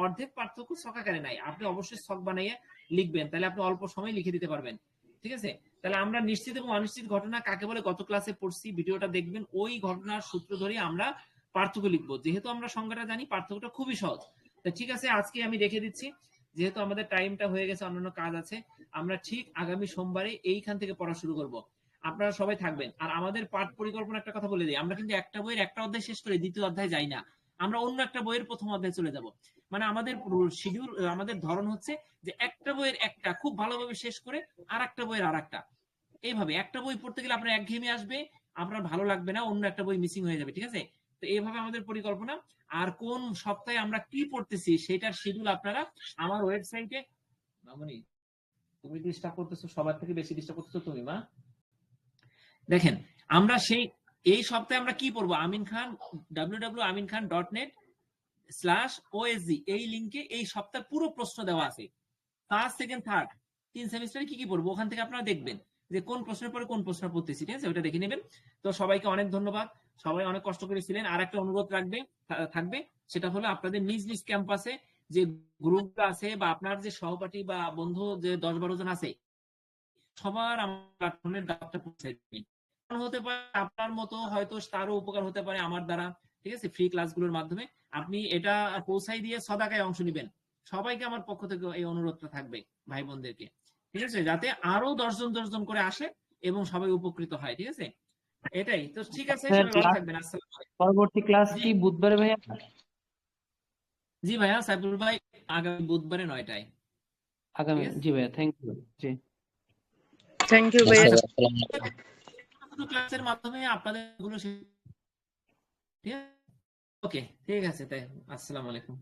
অর্ধেক পার্থক্য ছকাকারে নাই। আপনি অবশ্যই ছক বানাইয়ে লিখবেন, তাহলে আপনি অল্প সময় লিখে দিতে পারবেন, ঠিক আছে? তাহলে আমরা নিশ্চিত এবং অনিশ্চিত ঘটনা কাকে বলে গত ক্লাসে পড়ছি, ভিডিওটা দেখবেন, ওই ঘটনার সূত্র ধরে আমরা পার্থক্য লিখবো। যেহেতু আমরা সংজ্ঞাটা জানি, পার্থক্যটা খুবই সহজ। তো ঠিক আছে, আজকে আমি রেখে দিচ্ছি, যেহেতু আমাদের টাইমটা হয়ে গেছে, অন্যান্য কাজ আছে। আমরা ঠিক আগামী সোমবারে এইখান থেকে পড়া শুরু করব। আপনারা সবাই থাকবেন। আর আমাদের পাঠ পরিকল্পনা একটা কথা বলে দিই, আমরা কিন্তু একটা বইয়ের একটা অধ্যায় শেষ করে দ্বিতীয় অধ্যায় যাই না, আমরা অন্য একটা বইয়ের প্রথম অধ্যায়ে চলে যাব। মানে আমাদের শিডিউল, আমাদের ধরন হচ্ছে যে একটা বইয়ের একটা খুব ভালোভাবে শেষ করে আর একটা বইয়ের আর একটা, এইভাবে একটা বই পড়তে গেলে আপনার একঘেয়েমি আসবে, আপনার ভালো লাগবে না, অন্য একটা বই মিসিং হয়ে যাবে, ঠিক আছে? তো এইভাবে আমাদের পরিকল্পনা। আর কোন সপ্তাহে আমরা কি পড়তেছি সেটার শিডিউল আপনারা আমার ওয়েবসাইটে, মামনি তুমি ডিস্টার্ব করতেছো, সবার থেকে বেশি ডিস্টার্ব করতেছো তুমি, মা। দেখেন আমরা এই সপ্তাহে আমরা কি পড়বো, আমিন খান www.aminkhan.net/OSG এই লিংকে এই সপ্তাহে পুরো প্রশ্ন দেওয়া আছে, ফার্স্ট সেকেন্ড থার্ড 3 সেমিস্টারে কি কি পড়বো, ওখান থেকে আপনারা দেখবেন যে কোন প্রশ্নের পরে কোন প্রশ্ন পড়তেছি, ঠিক আছে? ওটা দেখে নেবেন। তো সবাইকে অনেক ধন্যবাদ, সবাই অনেক কষ্ট করেছিলেন। আর একটা অনুরোধ থাকবে, সেটা হলো আপনাদের নিজ নিজ ক্যাম্পাসে যে গ্রুপটা আছে বা আপনার যে সহপাঠী বা বন্ধু যে 10-12 জন আছে, সবার আমার প্ল্যাটফর্মের দাওয়াতটা পৌঁছে দিবেন। হতে পারে আপনার মতো হয়তো তারও উপকার হতে পারে আমার দ্বারা, ঠিক আছে? ফ্রি ক্লাসগুলোর মাধ্যমে আপনি এটা পৌঁছাই দিয়ে সদাকায় অংশ নেবেন। সবাইকে আমার পক্ষ থেকে এই অনুরোধটা থাকবে, ভাই বোনদেরকে, ঠিক আছে? যাতে আরো 10 জন করে আসে এবং সবাই উপকৃত হয়, ঠিক আছে? এটাই তো, ঠিক আছে, সবাই ভালো থাকবেন। আসসালামু আলাইকুম। পরবর্তী ক্লাস কি বুধবারে ভাইয়া? জি ভাইয়া, সাইফুল ভাই, আগামী বুধবারে 9টায় আগামী, জি ভাইয়া, থ্যাংক ইউ। জি, থ্যাংক ইউ ভাইয়া। ক্লাসের মাধ্যমে আপনাদের গুলো, ঠিক আছে? ওকে, ঠিক আছে, তাই আসসালামু আলাইকুম।